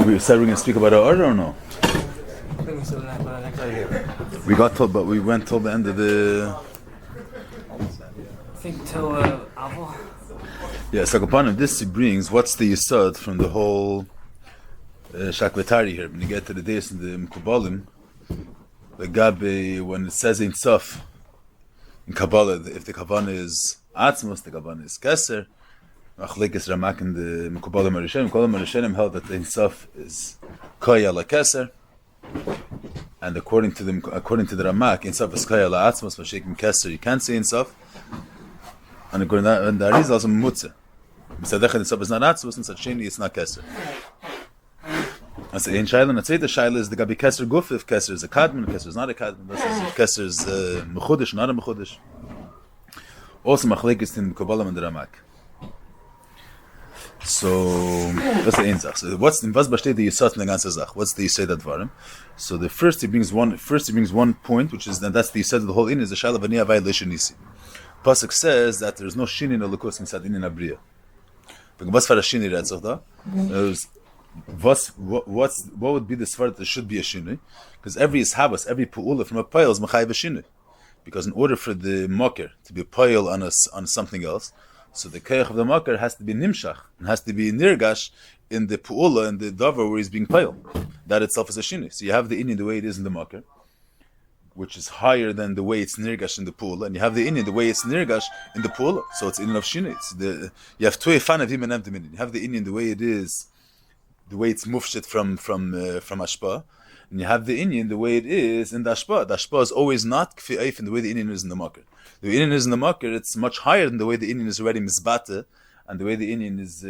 We said we're going to speak about our order or no? We got told, but we went till the end of the. I think till Avo. Yeah, so Kafan, this he brings. What's the yisod from the whole shakvetari here? When you get to the days in the Mkubalim, the Gabe, when it says in Sof in Kabbalah, if the Kavan is Atzmos, the Kavan is Keser. Machlekes Ramak in the Mekubalim Arishenim. Mekubalim Arishenim held that the Sof is Koya la Keser, and according to the Ramak, in Sof is Koya la Atzmos. Vashekim Keser, you can't say in Sof. And according to the Arizal, also Mutze. Misadech in Sof is not Atzmos, and Sacheni it's not Keser. I say in Shaila, and the Shaila is the Gabi Keser Guf. If Keser is a Kadmon, Keser is not a Kadmon. If Keser is Mechudesh, not a Mechudesh. Also Machlekes in Mekubalim and the Ramak. So that's the Einzach. So what's the Yisat in the ganze Zach? What's the Yisat Advarim? So the first he brings one point, which is that's the Yisat of the whole in is the Shala V'ni Avai Leishanisi. Pasuk says that there's no Shini in the Lukus Misad in Abriya. But what's for a Shini Retzach da? What would be the Svar that there should be a Shini? Because every Ishabas, every Pu'ula from a Payal is Machayev a Shini. Because in order for the Moker to be a Payal on something else, so the Kayach of the Makar has to be Nimshach, and has to be Nirgash in the Pu'ula, and the Dover where he's being Payal. That itself is a Shini. So you have the Inyan the way it is in the Makar, which is higher than the way it's Nirgash in the Pu'ula, and you have the Inyan the way it's Nirgash in the Pu'ula. So it's Inyan of Shini. You have two Efan of Him and Emtim. You have the Inyan the way it is, the way it's Mufshit from Ashpa, and you have the Inyan the way it is in the Ashpa. The Ashpa is always not Kfi Eif in the way the Inyan is in the Makar. The Inyan is in the Makar, it's much higher than the way the Inyan is already Mizbate, and the way the Inyan is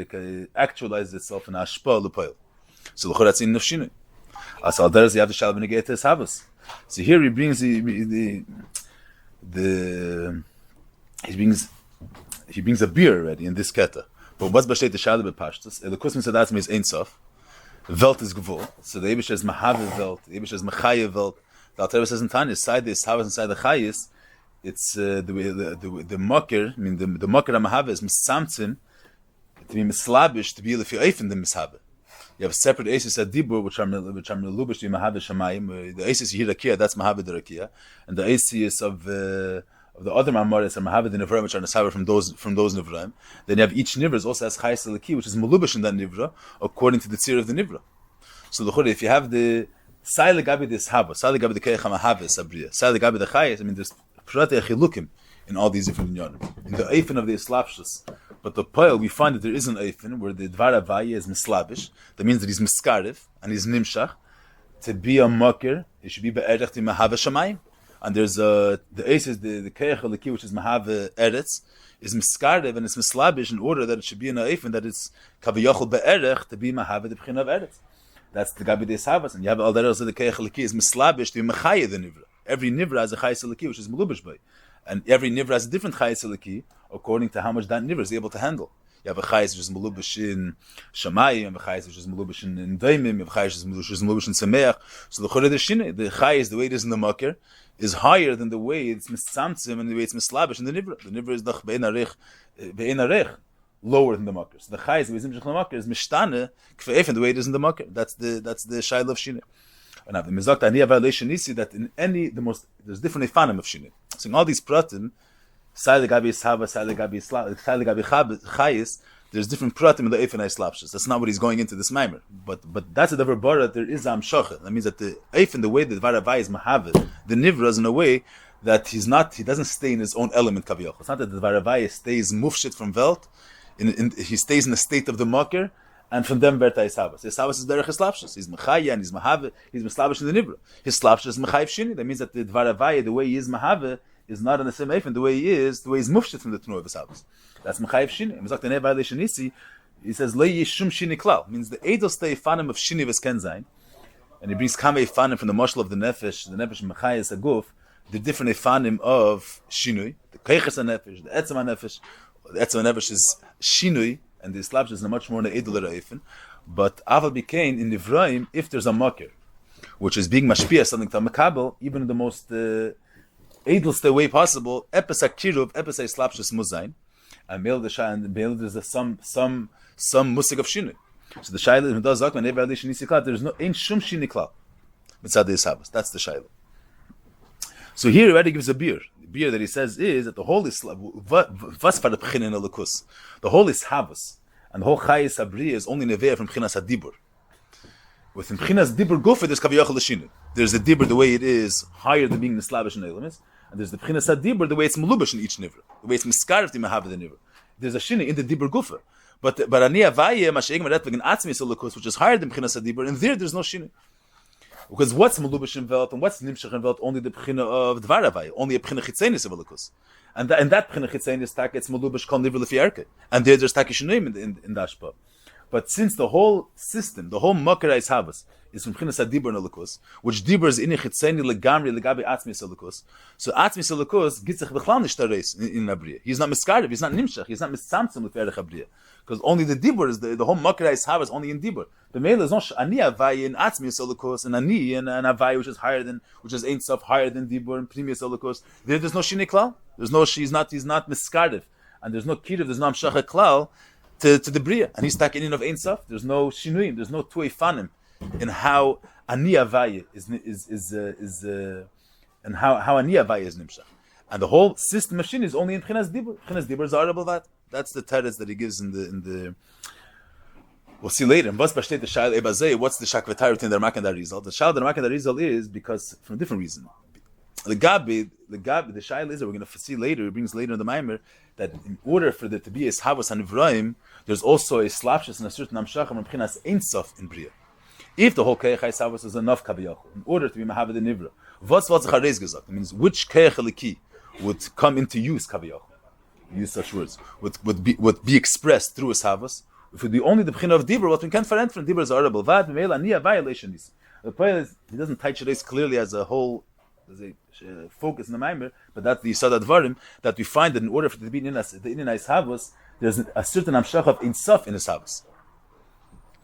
actualized itself in Ashpa L'Poil. So the that's Inyan of Shinui. As al there's you have the Shalom Negate as Havas. So here he brings he brings a beer already in this keta. But what's Bashet the Shalom Bepashtus? The Kusman Sadatzim is Ein Sof. Welt is Gevul. So the Ebish is Mahave Welt, the Ebish is Machayev Welt. The Alter says in Tanya, side this Havas inside the Chayis. It's the Makir, I mean the Makir HaMahava is Misamtzim to be Mislabish to be Lefi Eifin the Mishava. You have a separate Asis Adibur which are Melubish to be Mahava Shamayim. The Asis Yirakia, that's Mahava the Rakia, and the Asis of the other Mamaris are Mahava the Nivra, which are Nasava from those Nivraim. Then you have each Nivra also has Chayis Laki, which is Melubish in that Nivra according to the Tzir of the Nivra. So the if you have the Sai Legabi this Haba, Sai Legabi the Keich HaMahava Sabriya, Sai Legabi the Chayis, I mean there's Pratei Achilukim in all these different inyanim. In the Eifin of the Islapshus, but the Poel we find that there is an Eifin where the Dvar Avaya is Mislabish. That means that he's Miskarev and he's Nimshach. To be a Makir, it should be Be'erech to Mahava Shamayim. And there's the Eis is the Keich Halaki, which is Mahava Eretz, is Miskarev and it's Mislabish in order that it should be in an Eifin that it's Kaviyachol Be'erech to be Mahava the B'chin of Eretz. That's the Gabi Deis Havas. And you have all that else of the Keich Halaki is Mislabish to be Mechaya the Nivra. Every Nivra has a Chayis Eliki, which is Melubish by. And every Nivra has a different Chayis Eliki, according to how much that Nivra is able to handle. You have a Chayis which is Melubish in Shamayim, you have a Chayis which is Melubish in Daimim, you have a Chayis which is Melubish in Sameach. So the Chayis, the Chayis, the way it is in the Makir, is higher than the way it's Misamtzim and the way it's Mislabish in the Nivra. The Nivra is Nach Be'en Arech, lower than the Makir. So the Chayis, the way it's in the Makir, is Mishtane, Kfe'ef, and the way it is in the Makir. That's the Shaila of Shineh. And the Mizak Tani Avalation is that in there's different efanim of Shini. So in all these pratim, Sai Legabi Ishava, Sai Legabi Chayis, there's different pratim in the Eifin Slapshus. That's not what he's going into this mimer. But that's a davar bara. There is Amshacha. That means that the Eifin, the way that Varavai is Mahavid, the Nivra is in a way that he doesn't stay in his own element Kaviyach. It's not that the Varavai stays mufshit from Welt. He stays in the state of the Makir. And from them, Verta is Havas. His Havas is Derech Hislapshus. He's Mechaya and he's Mahave. He's Mislavish in the Nivra. His Slapshus is Mechayiv Shini. That means that the Dvaravaya, the way he is Mahave, is not in the same Eifin. The way he's Mufshit from the Tnu of his Havas. That's Mechayiv Shini. And Mizak Tanei Vayalei Shanisi, he says, Lo Yishum Shini Klal. Means the Eidos Stei Fanim of Shini Veskenzain. And he brings Kame Fanim from the Moshel of the Nefesh Mechayis Aguf, the different Fanim of Shinui. The Keiches HaNefesh, the Etzem HaNefesh. The Etzem HaNefesh is Shinui. And the Islapshus is much more in the Edel Reifin. But Aval became in Nivraim, if there's a Makir, which is being Mashpia, something to Makabel, even in the most Edelste way possible, Epes HaKiruv, Epes HaIslapshus Muzain, and Mel there's some Musik of Shinu. So the Shaila, when does Zakman, Eva Alish Nisi Klal, there's no, ain't Shum Shini Klal. Mitzad Yisavas. That's the Shaila. So here he already gives a beer. The beer that he says is that the whole is, what's for the Pchinin Alakus? The whole is Havas. And the whole Chayis Abriya is only Neveah from Pchinas Adibur. With Pchinas Dibur Gufa, there's Kaviyachal Lashinu. There's the Dibur the way it is, higher than being Nislabish and Elamis. And there's the Pchinas Adibur the way it's Melubish in each Nivra. The way it's Miskarif the Mahav the Nivra. There's a Shini in the Dibur Gufa. But Ani Avaya, Mashayim Maret Begin Atzmi Solakus, which is higher than Pchinas Adibur, and there's no Shini. Because what's Melubish in Velt and what's Nimshach in Velt? Only the Pchina of Dvar Avaya, only a Pchina Chitzenis of Elikus. And that Pchina Chitzenis tak, it's Melubish Kol Nivra Lefiyarke. And there's Takishinim in Dashpa. But since the whole system, the whole Makarais Havas, is from Pchinas Adibur and Elikus, which Dibur is Ini Chitzeni Legamri Legabi Atzmi Elikus. So Atzmi Elikus Gitzach Bechlal Nishtareis in Abriya. He's not Miskarev, he's not Nimshach, he's not Misamsim Lefiyarech Abriya. Because only the Dibur is the whole Makarais Havas only in Dibur. The Mele is not Ani Avaya in Atzmi Elikus and Ani and Avaya which is higher than, which is Ein Sof higher than Dibur and Primius Elikus. There's no Shini Klal. There's no, he's not Miskarev. And there's no Kirev, there's no Amshach Klal to the Bria. And he's taking in of Ein Sof. There's no Shinuim, there's no Tuei Fanim in how Ani Avaya is and how Ani Avaya is Nimshach. And the whole system machine is only in Pchinas Dibur. Pchinas Dibur is horrible that. That's the teretz that he gives in the. We'll see later. What's the shakvetar between the Ramak and the Arizal? The shal the Ramak and the Arizal is because from a different reason. The Shail is that we're going to see later. He brings later in the Maimer that in order for there to be a Havas and Ivraim, there's also a slapshus and a certain Amshacham and Pchinas Ein Sof in Bria. If the whole Keich Havas is enough Kaviyachol, in order to be Mahavad and Ivra, what's Chareis gesagt? It means which Keich Eliki would come into use Kaviyachol. Use such words would be expressed through his havas. If it would be only the b'china of dibur, what we can't find from dibur is horrible. The point is he doesn't touch it clearly as a whole, as a focus in the maimer, but that's the yisad advarim that we find that in order for it to be in the inyanais havas, there's a certain amshach of insaf in his havas.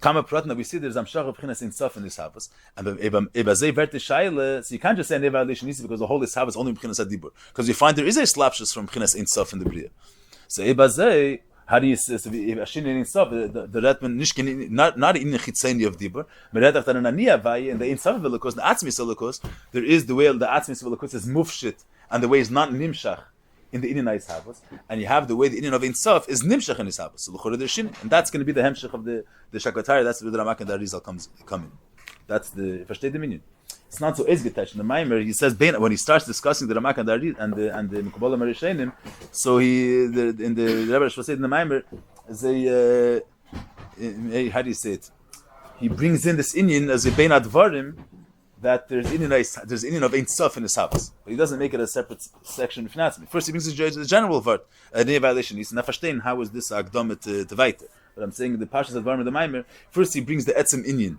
Kama pratna we see there's amshach of b'chinas insaf in his havas, and ebazei verte shaila. So you can't just say neva leishnisi because the whole is havas only b'chinas adibur, because you find there is a slapshus from b'chinas insaf in the bria. So ebazei, how do you say ashin in insaf the redman nishkin not in the chitzeni of dibur, but redach that an aniya vayi and the insaf of velokos the atzmis velokos there is the way the atzmis velokos is mufshit and the way is not nimshach in the Inyanais Havas, and you have the way the Inyan of Insaf is Nimshach in his Havas. So L'chorah there's Shin, and that's going to be the Hemshech of the Shakvatari. That's where the Ramak and the Arizal come in. That's the Versteh the Minyan. It's not so ezgetach. In the Maimer, he says when he starts discussing the Ramak and the Arizal and the Mekubalah Marishenim, so in the Rebbe Shvased in the Maimer, how do you say it? He brings in this Inyan as a Bein Advarim, that there's Inyan of Ein Sof in his house, but he doesn't make it a separate section of Finansmi. First, he brings the general word, a violation. He's not verstehen how is this Agdom to weiter. But I'm saying the Pashas of the Maimer. First, he brings the Etzem Inyan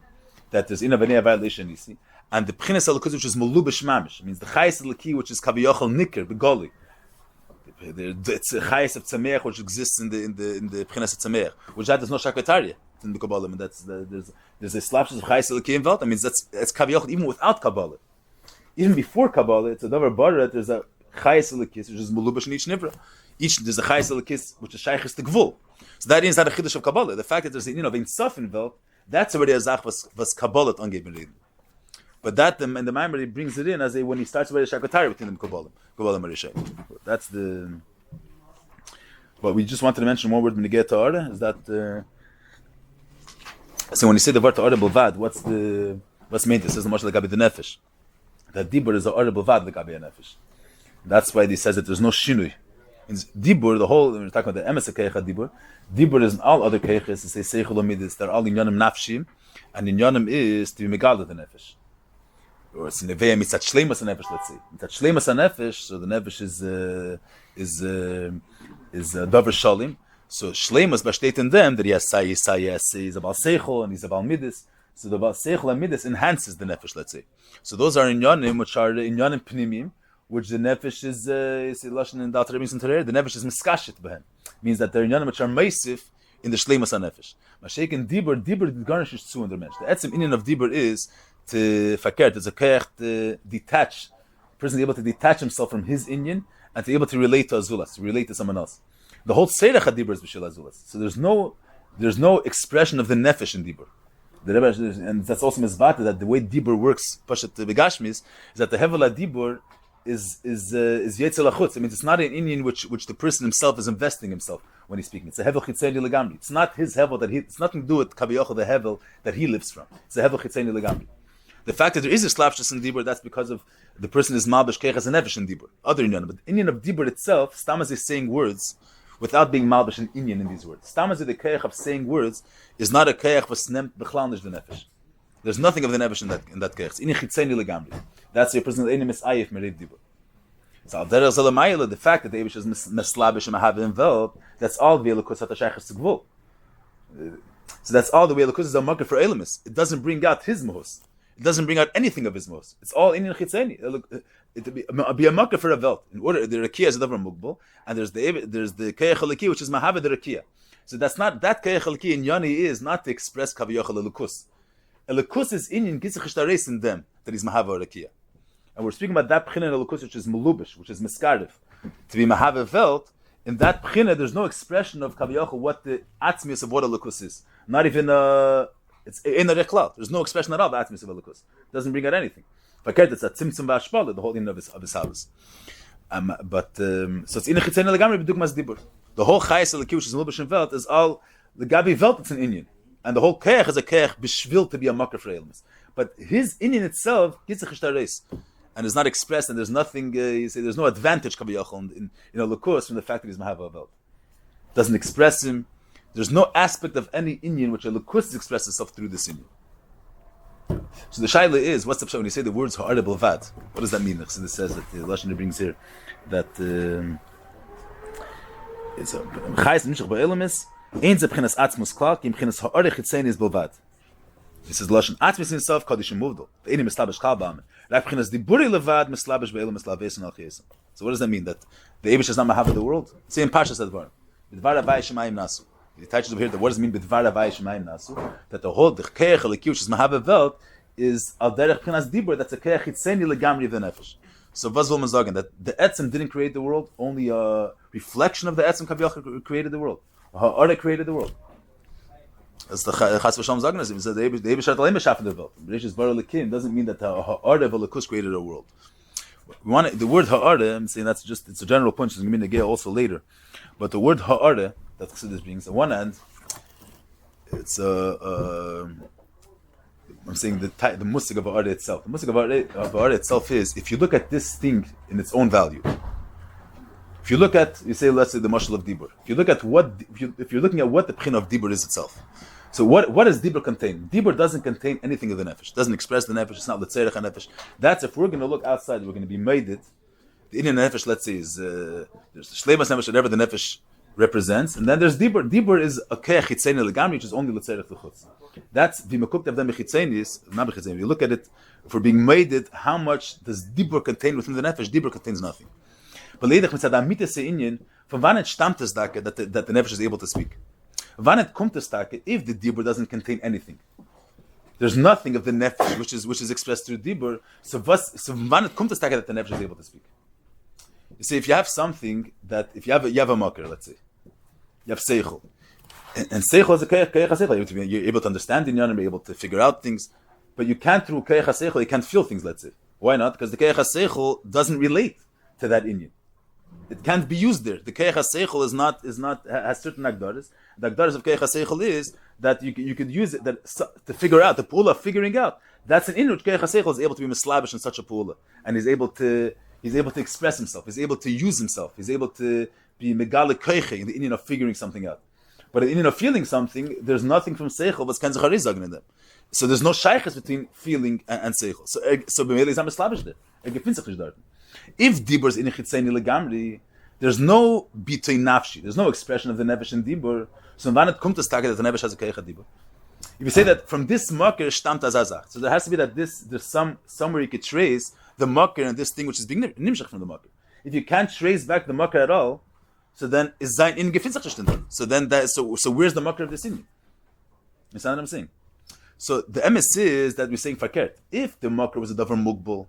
that there's in a violation. You see, and the Pchinas Elokus which is Melubish Mamish means the Chayes Eliki which is Kaviyachol Nicker Begoli. It's a Chayes of Tzameach which exists in the Pchinas of Tzameach, which that is no Shakvataria in the Kabbalah, and there's a slapshus of Chayes Eliki involved. That means that's Kaviyachol even without Kabbalah. Even before Kabbalah, it's a Davar Barat. There's a Chayes Elikis which is Melubish in each Nivra. There's a Chayes Elikis which is Shaychis to Gvul. So that is not a Chiddush of Kabbalah. The fact that there's an Ein Sof involved, that's already a Zach was Kabbalah angeben reden. But that and the Maimer he brings it in as when he starts with a Shakatari between them Kabbalah Marishay. That's the. But we just wanted to mention one word when you get to order is that. So when you say the word to order Bilvad, what's meant? It says the Moshe Lagabi the Nefesh. That Dibur is the order Bilvad Lagabi Nefesh. That's why he says that there's no Shinui. Means Dibur, the whole when we're talking about the Emes Keicha Dibur. Dibur is in all other Keiches. They say Seichel Omidis. They're all in Yonim Nafshim, and in Yonim is to be Megal the Nefesh. Or it's in Neveya Mitzat Shleimas Nefesh. Let's say Mitzat Shleimas Nefesh. So the Nefesh is Dover Shalim. So Shleimas besteht in them that he has Sayis, he's about Seichel and he's about Midis. So the about Seichel and Midis enhances the Nefesh. Let's say. So those are in Yonim, which are in Yonim Pnimim, which the Nefesh is Lashon in Dalter Rebbeinu Terer. The Nefesh is Miskashet behem. Means that they're in Yonim which are Meisif in the Shleimas Nefesh. Mashake in Dibur garnishes zu in the Mensch. The etzem Inyan of Dibur is to fakert, it's a keich to detach. A person is able to detach himself from his Inyan and to be able to relate to Azulas, to relate to someone else. The whole Seirach HaDibur is B'Shil Azulas. So there's no There's no expression of the nefesh in dibur. The Rebbe, and that's also misvata that the way dibur works, pashat begashmis, is that the hevel dibur is yetzel achutz. It means it's not an Indian which the person himself is investing himself when he's speaking. It's a hevel chitzeni legamri. It's not his hevel that it's nothing to do with kaviyochel, the hevel that he lives from. It's a hevel chitzeni legamri. The fact that there is a slapshus in dibur, that's because of the person is malbish keichas and nefesh in dibur. Other Indian, but the Indian of dibur itself, stamas is saying words without being malbish and Indian in these words. Stamas the keich of saying words is not a keich was nemt bechlanish the nefesh. There's nothing of the nefesh in that keich. It's Indian chitzeni legamri. That's the person that ain't misayif merev dibur. So the fact that the Eibush is meslabish and mahav involved, that's all the elukus hatashaychas to gvul. So that's all the way elukus is a marker for elamis. It doesn't bring out his mohus. It doesn't bring out anything of his mohus. It's all Indian chitzeni. It be a marker for a velt. In order, the rakia is a davar mugbal, and there's the keich halaki, which is mahav the rakia. So that's not that keich halaki in yani is not to express kaviyochel elukus. Elukus is Indian gitzich ishtareis in them that is mahav or rakia. And we're speaking about that pchina in elukus, which is melubish, which is miskarif. To be mahav velt, in that pchina, there's no expression of kaviyochel what the atzmius of what elukus is. Not even it's in a reklal. There's no expression at all of atzmius of elukus. It doesn't bring out anything. Fakert, it's a tzimtzum v'ashpala, the whole in of his house. So it's in a chitzeni legamri b'dugmas dibur. The whole chayes eluki, which is melubish and velt, is all the gabi velt. It's an Indian, and the whole keich is a keich b'shvil to be a makar for elmas. But his Indian itself gitzich ishtareis. And is not expressed, and there's nothing. You say there's no advantage kabiyachol in lukus from the fact that he's mahava velt. Doesn't express him. There's no aspect of any Indian which a lukus expresses itself through this Indian. So the shaila is, what's the pshat when you say the words ha'areh b'lvad? What does that mean? So this says that the lashon brings here that it's a chayes nimshach ba'elamis ein ze b'chinas atzmus klal ki b'chinas ha'areh chitzeni is b'lvad. This is lashon atzmis himself kaddish muvdol. Ve'enim mislabish chal ba'amen. Like b'chinas diburi levad mislabish ba'elam mislaveis and al chiyesam. So what does that mean? That the Eibush is not mahav of the world? Same pasha said b'var. B'dvar avai shemayim nasu. The touches over here. What does it mean b'dvar avai shemayim nasu? That the whole the keich eliki which is mahav velt is al derech b'chinas dibur. That's a keich hitzeni legamri v'nefesh. So Vazvul Mazagan that the etzem didn't create the world. Only a reflection of the etzem kaviyach created the world. Ha'areh created the world. As the Chas v'Shalom Zagnas, he said the Eibush had alem b'shaf in the world. Bereshis bara lekim doesn't mean that the ha'areh v'lekus created a world. We want the word ha'areh. I'm saying it's a general point. It's going to be negay also later, but the word ha'areh that Chassidus brings on one hand, it's I'm saying the musig of ha'areh itself. The musig of ha'areh itself is if you look at this thing in its own value. If you look at, you say, let's say the mashal of dibur. If you look at if you're looking at what the pchin of dibur is itself. So what does dibur contain? Dibur doesn't contain anything of the nefesh. Doesn't express the nefesh. It's not letzerech nefesh. That's if we're going to look outside, we're going to be made it. The Indian nefesh, let's say, is there's the shlemas nefesh, whatever the nefesh represents, and then there's dibur. Dibur is a keich chitzeni legamri, which is only letzerech l'chutz. That's v'makukta of them b'chitzenis, not b'chitzenis. You look at it, if we're being made it, how much does dibur contain within the nefesh? Dibur contains nothing. But leidach mitzad amitase Indian, from wann it stammt es that the nefesh is able to speak. Wann it kommt es if the dibur doesn't contain anything. There's nothing of the nefesh which is expressed through dibur. So wann it kommt es that the nefesh is able to speak. You see, if you have something that if you have a makar, let's say, you have seichel, and seichel is a keich seichel. You're able to understand in Yana, be able to figure out things, but you can't through keich seichel. You can't feel things. Let's say, why not? Because the keich seichel doesn't relate to that Indian. It can't be used there. The keich seichel has certain agdaras. The agdaras of keich seichel is that you could use it to figure out the pula of figuring out. That's an Indian which keich seichel is able to be mislabish in such a pula, and he's able to express himself. He's able to use himself. He's able to be megale keiche in the Indian of figuring something out. But in the Indian of feeling something, there's nothing from seichel but ken zacharizagin in them. So there's no shaykhs between feeling and seichel. So b'meili is mislabish there. If dibur is in chitzeni legamri, there's no bitay nafshi. There's no expression of the nefesh in dibur. So when it comes to stake that the nefesh has a keicha dibur. If you say that from this makar stammt azazach, so there has to be that there's somewhere you could trace the makar and this thing which is being nimshach from the makar. If you can't trace back the makar at all, so then is zayin in gefitzach shtindan. So then so where's the makar of this in? You understand what I'm saying? So the emes is that we're saying fakert. If the makar was a davar mugbal,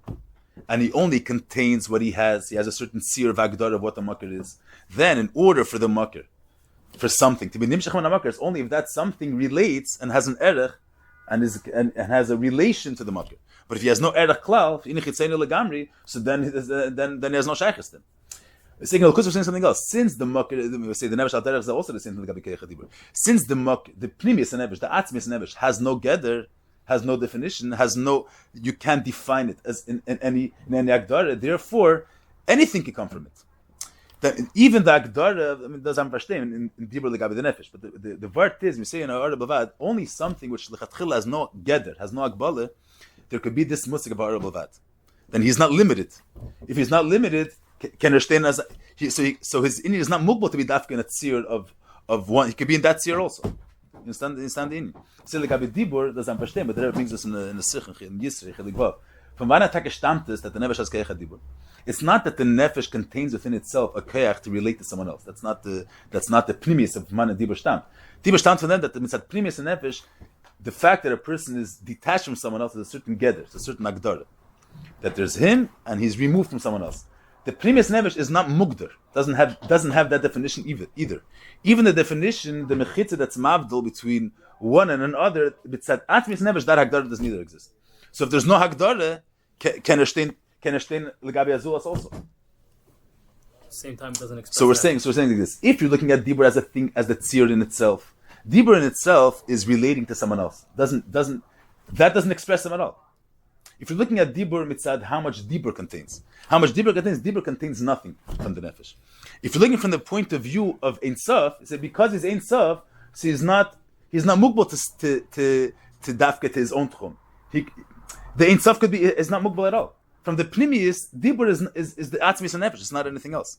and he only contains what he has a certain seer of agdar of what the makar is, then in order for the makar for something. To be nimshach min hamakar is only if that something relates and has an erech and has a relation to the makar. But if he has no erech klal, so then he has no shaykhis then. Saying we're saying something else. Since the makar, we say the nevesh al derech is also the same thing. Since the makar, the primius nevesh, the atzmis nevesh has no gather, has no definition, you can't define it as in any agdara. Therefore, anything can come from it. That even the agdara, doesn't understand in dibur legabe the nefesh. But the word is we say in our bavad only something which lechatchila has no gather, has no agbala. There could be this musik of our bavad. Then he's not limited. If he's not limited, can understand as so his inyan is not mukbal to be dafka in a tzir of one. He could be in that tzir also. You understand the inyan. So legabe dibur doesn't understand, but there brings us in the sikh in Yisrei cheligvav. From when attack stammt is that the nefesh has keach dibur. It's not that the nefesh contains within itself a keach to relate to someone else. That's not the pnimius of man and dibur stammt. Dibur stammt for them that the mitzat pnimius and nefesh, the fact that a person is detached from someone else is a certain gather, it's a certain agdara. That there's him and he's removed from someone else. The pnimius nefesh is not mugdar. Doesn't have that definition either. Even the definition, the mechitza that's mavdal between one and another, mitzat atmis nefesh, that hagdara doesn't either exist. So if there's no hagdara, can legabe azulas also. Same time doesn't express. So we're saying like this. If you're looking at dibur as a thing, as the tzir in itself, dibur in itself is relating to someone else. Doesn't express them at all. If you're looking at dibur mitzad, how much dibur contains? Dibur contains nothing from the nefesh. If you're looking from the point of view of Ein Sof, you say because he's Ein Sof, so he's not mukbal to dafka to his own tchum. The Ein Sof is not mukbal at all. From the pnimius, dibur is the atzmis and nefesh. It's not anything else.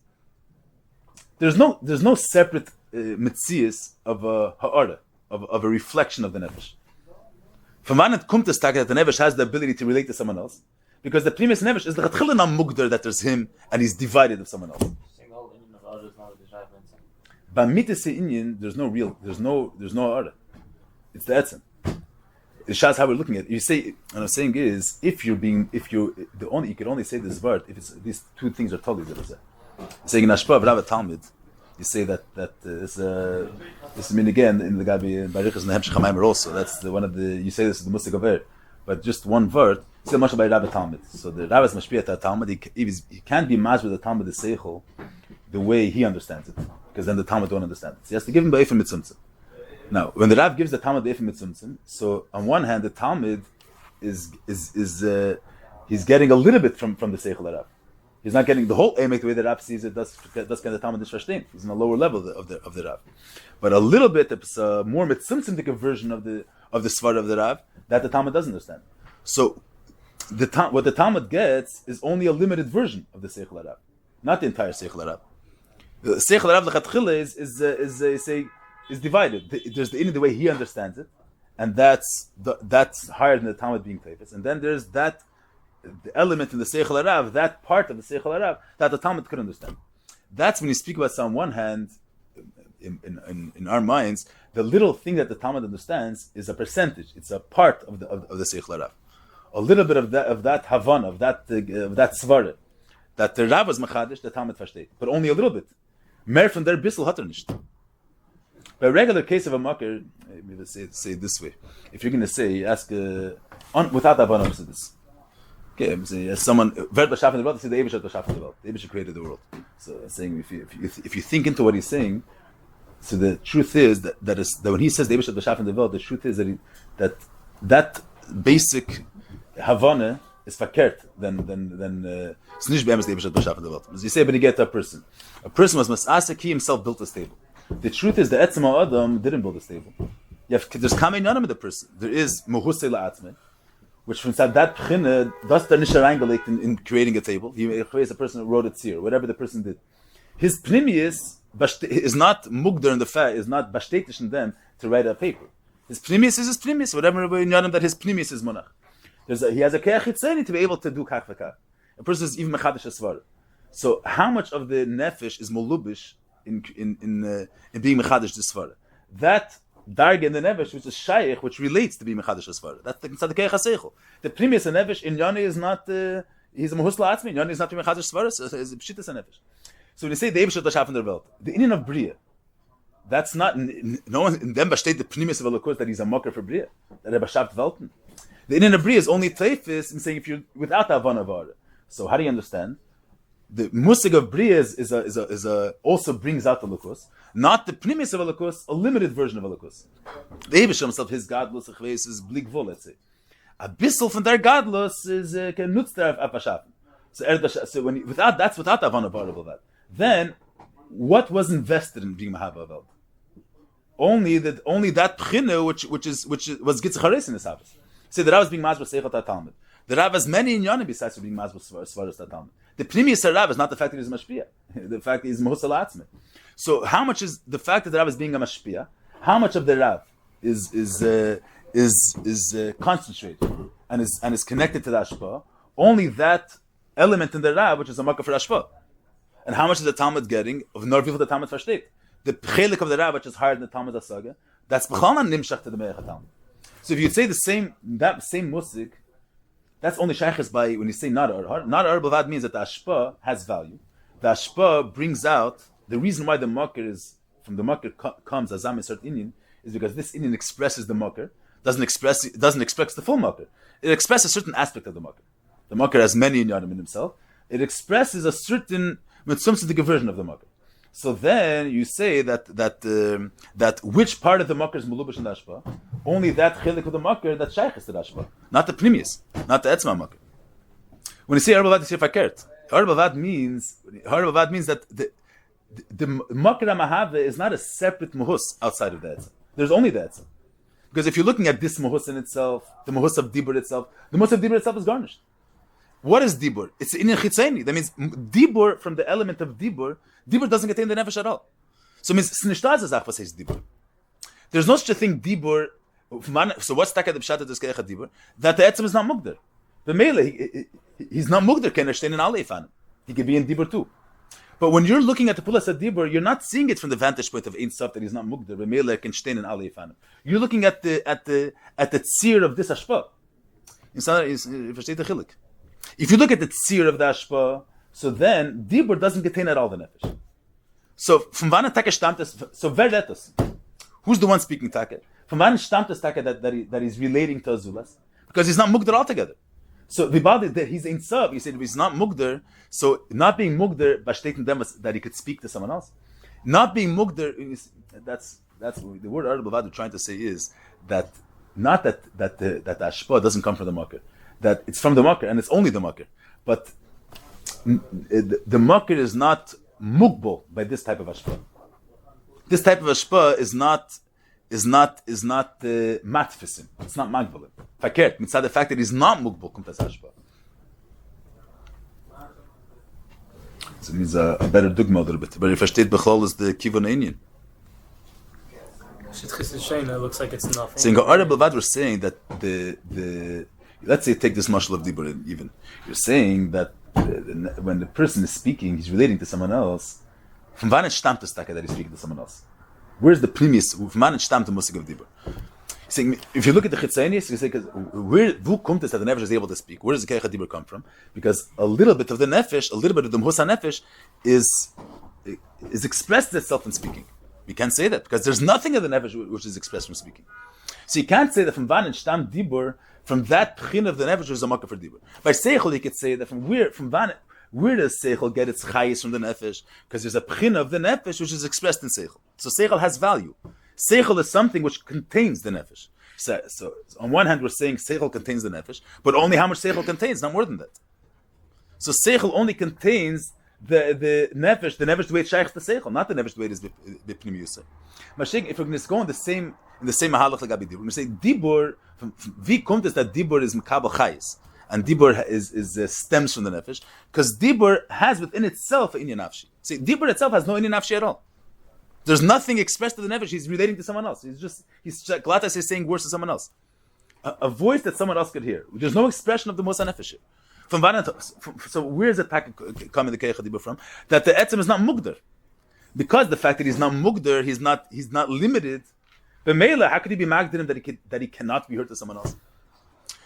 There's no separate mitzias of a ha'ara, of a reflection of the nefesh. From when it comes to that the nefesh has the ability to relate to someone else, because the pnimius nefesh is the chatchila nam mugdar that there's him and he's divided of someone else. By mitzvah inyan, there's no ha'ara. It's the etzem. It shows how we're looking at it. You say, and I'm saying is, you can only say this word if these two things are totally different. Saying in Ashpa of Rav Talmud, you say that this is mean again in the Gabi Barichas and the Hemshech also. That's one of the, you say this is the Musik of Air, but just one word. Still much by Rav Talmud. So the Rav is mashpiyat at Talmud. He can't be matched with the Talmud the Seichel the way he understands it, because then the Talmud don't understand it. So he has to give him Ba'efim Mitzumtzim. Now, when the Rav gives the Talmud Ba'efim Mitzumtzim, so on one hand the Talmud is he's getting a little bit from the Seichel Rav. He's not getting the whole emek the way the Rav sees it. That's kind of the Talmud Nishvashtim. He's in a lower level of the Rav, but a little bit it's a more mitzimtzimdik version of the svar of the Rav that the Talmud doesn't understand. So what the Talmud gets is only a limited version of the Seichel Rav, not the entire Seichel Rav. The Seichel Rav lechatchila is divided. There's the way he understands it, and that's higher than the Talmud being teifes. And then there's the element in the Seichel Rav, that part of the Seichel Rav that the Talmud could understand. That's when you speak about on one hand, in our minds, the little thing that the Talmud understands is a percentage. It's a part of the Seichel Rav. A little bit of that Havana, of that Svara, that the Rav was Machadesh, the Talmud versteht, but only a little bit. Mehr von der Bissel hat nicht. By a regular case of a makar, maybe say it this way. If you're going to say, ask without Havana, say this. Okay, say as someone Vert B'Shaf in the world, say the Eibush B'Shaf in the world. The Eibush created the world. So saying if you think into what he's saying, so the truth is that when he says the Eibush B'Shaf in the world, the truth is that basic Havana is verkehrt than Snish B'Emes the Eibush B'Shaf in the world. As you say, when you get a person was Masasek, he himself built a stable. The truth is the Etzem Adam didn't build a stable. There's Kamei Nanim in the person. There is Muhusei La'atzmei, which from that pchine does the nisha reingelegt in creating a table. He is a person who wrote a tzir, whatever the person did. His pnimius is not mugder in the fact, is not bashtetish in them to write a paper. His pnimius is his pnimius, whatever in Yonam that his pnimius is monach. He has a keach hitzeni to be able to do kach v'kach. A person is even mechadish asvar. So how much of the nefesh is molubish in being mechadish disvar? That darga in the nefesh, which is shaykh, which relates to being mechadish asvar. That's the keich haseichel. The pnimius in nefesh in Yoni is not. He's a mahusla atzmi. Yoni is not being mechadish asvar. So it's a pshitas nefesh. So when you say the Eibush B'Shaf in the world, the Indian of Bria, That's not no one in them state the premise of Elokus that he's a mocker for Bria, that Rebbe Shaft Welten. The Inyan of Bria is only Teifis in saying if you're without the Havana Vara. So how do you understand? The Musig of Bria is also brings out the Elokus, not the premise of Elokus, a limited version of Elokus. The Eibush himself, his godless is bligvul, let's say. A bissel from their godless is can nutz der Afashafen. So when without the Havana Vara of that, then what was invested in being Mahava Velt? Only that pchina which was Gitzacharis in the Shabbos. Say the Rav is being Mazbah Seichot Talmud. The Rav has many inyanim besides being Mazbah Svaros Talmud. The previous Rav is not the fact that he's Mashpia. The fact that he's Mahusal Atzmeh. So how much is the fact that the Rav is being a Mashpia? How much of the Rav is concentrated and is connected to the Ashpa? Only that element in the Rav which is a Makkah for Ashpa. And how much is the Talmud getting of nor the Talmud versteht? The chelik of the Rav which is higher than the Talmud Asaga, that's b'chalman nimshach to the Me'ech Talmud. So if you say that same musik, that's only shaykhis by when you say not bavad means that the ashpa has value. The ashpa brings out the reason why the makir is from the makir comes azam insert inyan is because this inyan expresses the makir, doesn't express the full makir. It expresses a certain aspect of the makir. The makir has many inyanim in himself. It expresses a certain mitzvah version of the makir. So then you say that which part of the makir is mulubash in the ashpa? Only that chilik of the makir that shaykhis to the ashpa, not the primius, not the etzma makir. When you say arbavad, you say fakert. Arbavad means that the makir mahave is not a separate muhus outside of the etzma. There's only the etzma. Because if you're looking at this muhus in itself, the muhus of dibur itself, the muhus of dibur itself is garnished. What is dibur? It's in chitzeni. That means dibur from the element of dibur. Dibur doesn't contain the nefesh at all. So it means snishtas azach was says dibur. There's no such a thing dibur. So what's taka the pshat of this kecha dibur? That the etzem is not mugder. The mele he's not mugder. Can in alef on him. He could be in dibur too. But when you're looking at the pulas of dibur, you're not seeing it from the vantage point of ein sof that he's not mugder. The mele can stein in alef on him. You're looking at the tzir of this ashpa. If you look at the tzir of the ashpa, so then dibur doesn't contain at all the nefesh. So from wann taka stammt so wer redt das? Who's the one speaking taka? From wann stammt das taka that he's relating to azulas? Because he's not mugder altogether. So the body that he's in sub, he said if he's not mugder, so not being mugder bashtating them that he could speak to someone else. Not being mugder, that's the word Arab trying to say is that not that the ashpa doesn't come from the makir. That it's from the makir and it's only the makir, but the makir is not mugbal by this type of ashpa. This type of ashpa is not matfisim. It's not magbalim. Fakert mitzad the fact that he's not mugbal kumtas ashpa. So it means a better dugma a little bit. But if I state bechol is the kivon inyan. It looks like it's nothing. So in Ga'ara Bavad we're saying that the let's say take this mashal of dibur even. You're saying that when the person is speaking, he's relating to someone else. From wann stammt das that he's speaking to someone else? Where's the premise? From wann stammt the musik of dibur? He's saying if you look at the chitzainis, you say because who kommt es that the nefesh is able to speak? Where does the kecha dibur come from? Because a little bit of the nefesh, a little bit of the musa nefesh is expressed itself in speaking. We can't say that because there's nothing of the nefesh which is expressed from speaking. So you can't say that from wann stammt dibur. From that pchin of the nefesh is a makkah for dibur. By seichel, you could say that where does seichel get its chayis from the nefesh? Because there's a pchin of the nefesh which is expressed in seichel. So seichel has value. Seichel is something which contains the nefesh. So on one hand, we're saying seichel contains the nefesh, but only how much seichel contains, not more than that. So seichel only contains the nefesh the way it shaykhs to seichel, not the nefesh the way it is b'pnim yusay. Mashik, if we're going to go in the same mahalach like dibur, we're going to say dibur. Wie kommt es that dibur is mekabel chayis and dibur is stems from the nefesh? Because dibur has within itself an inyan nafshi. See, dibur itself has no inyan nafshi at all. There's nothing expressed to the nefesh. He's relating to someone else. He's glatas is saying words to someone else. A voice that someone else could hear. There's no expression of the musa nefesh. So where is it coming the kecha dibur from? That the etzem is not mugder, because the fact that he's not mugder, he's not limited. But Mela, how could he be magdirim that he cannot be heard to someone else?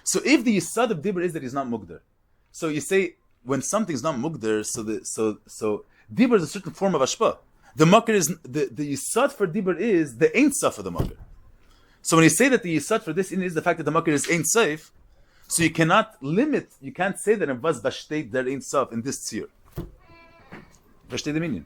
So if the yisad of dibur is that he's not mugder, so you say when something's not mugder, so dibur is a certain form of ashpa. The makir is the yisod for dibur is the ein sof of the makir. So when you say that the yisod for this is the fact that the makir is ein sof, so you cannot limit. You can't say that it was b'shteit der ein sof in this tzir. B'shteit the meaning.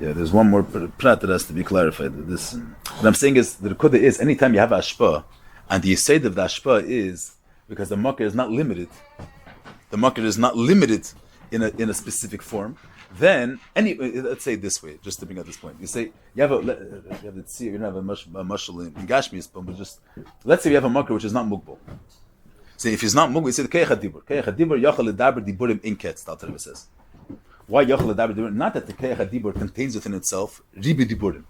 Yeah, there's one more prat that has to be clarified. This, what I'm saying is, the Rekuda is, anytime you have ashpa, and the yisod of the ashpa is, because the makir is not limited, the makir is not limited in a specific form, then, let's say it this way, just to bring out this point. You say, you have the tzir, you don't have a mashal in Gashmi's, but just, let's say you have a makir which is not mugbal. So if he's not mugbal, you say the keich hadibur. Keich hadibur, yachal ledaber diburim inketz, the Alter Rebbe says. Why Yachal Adaber Dibur? Not that the Keich HaDibur contains within itself Ribi Diburim.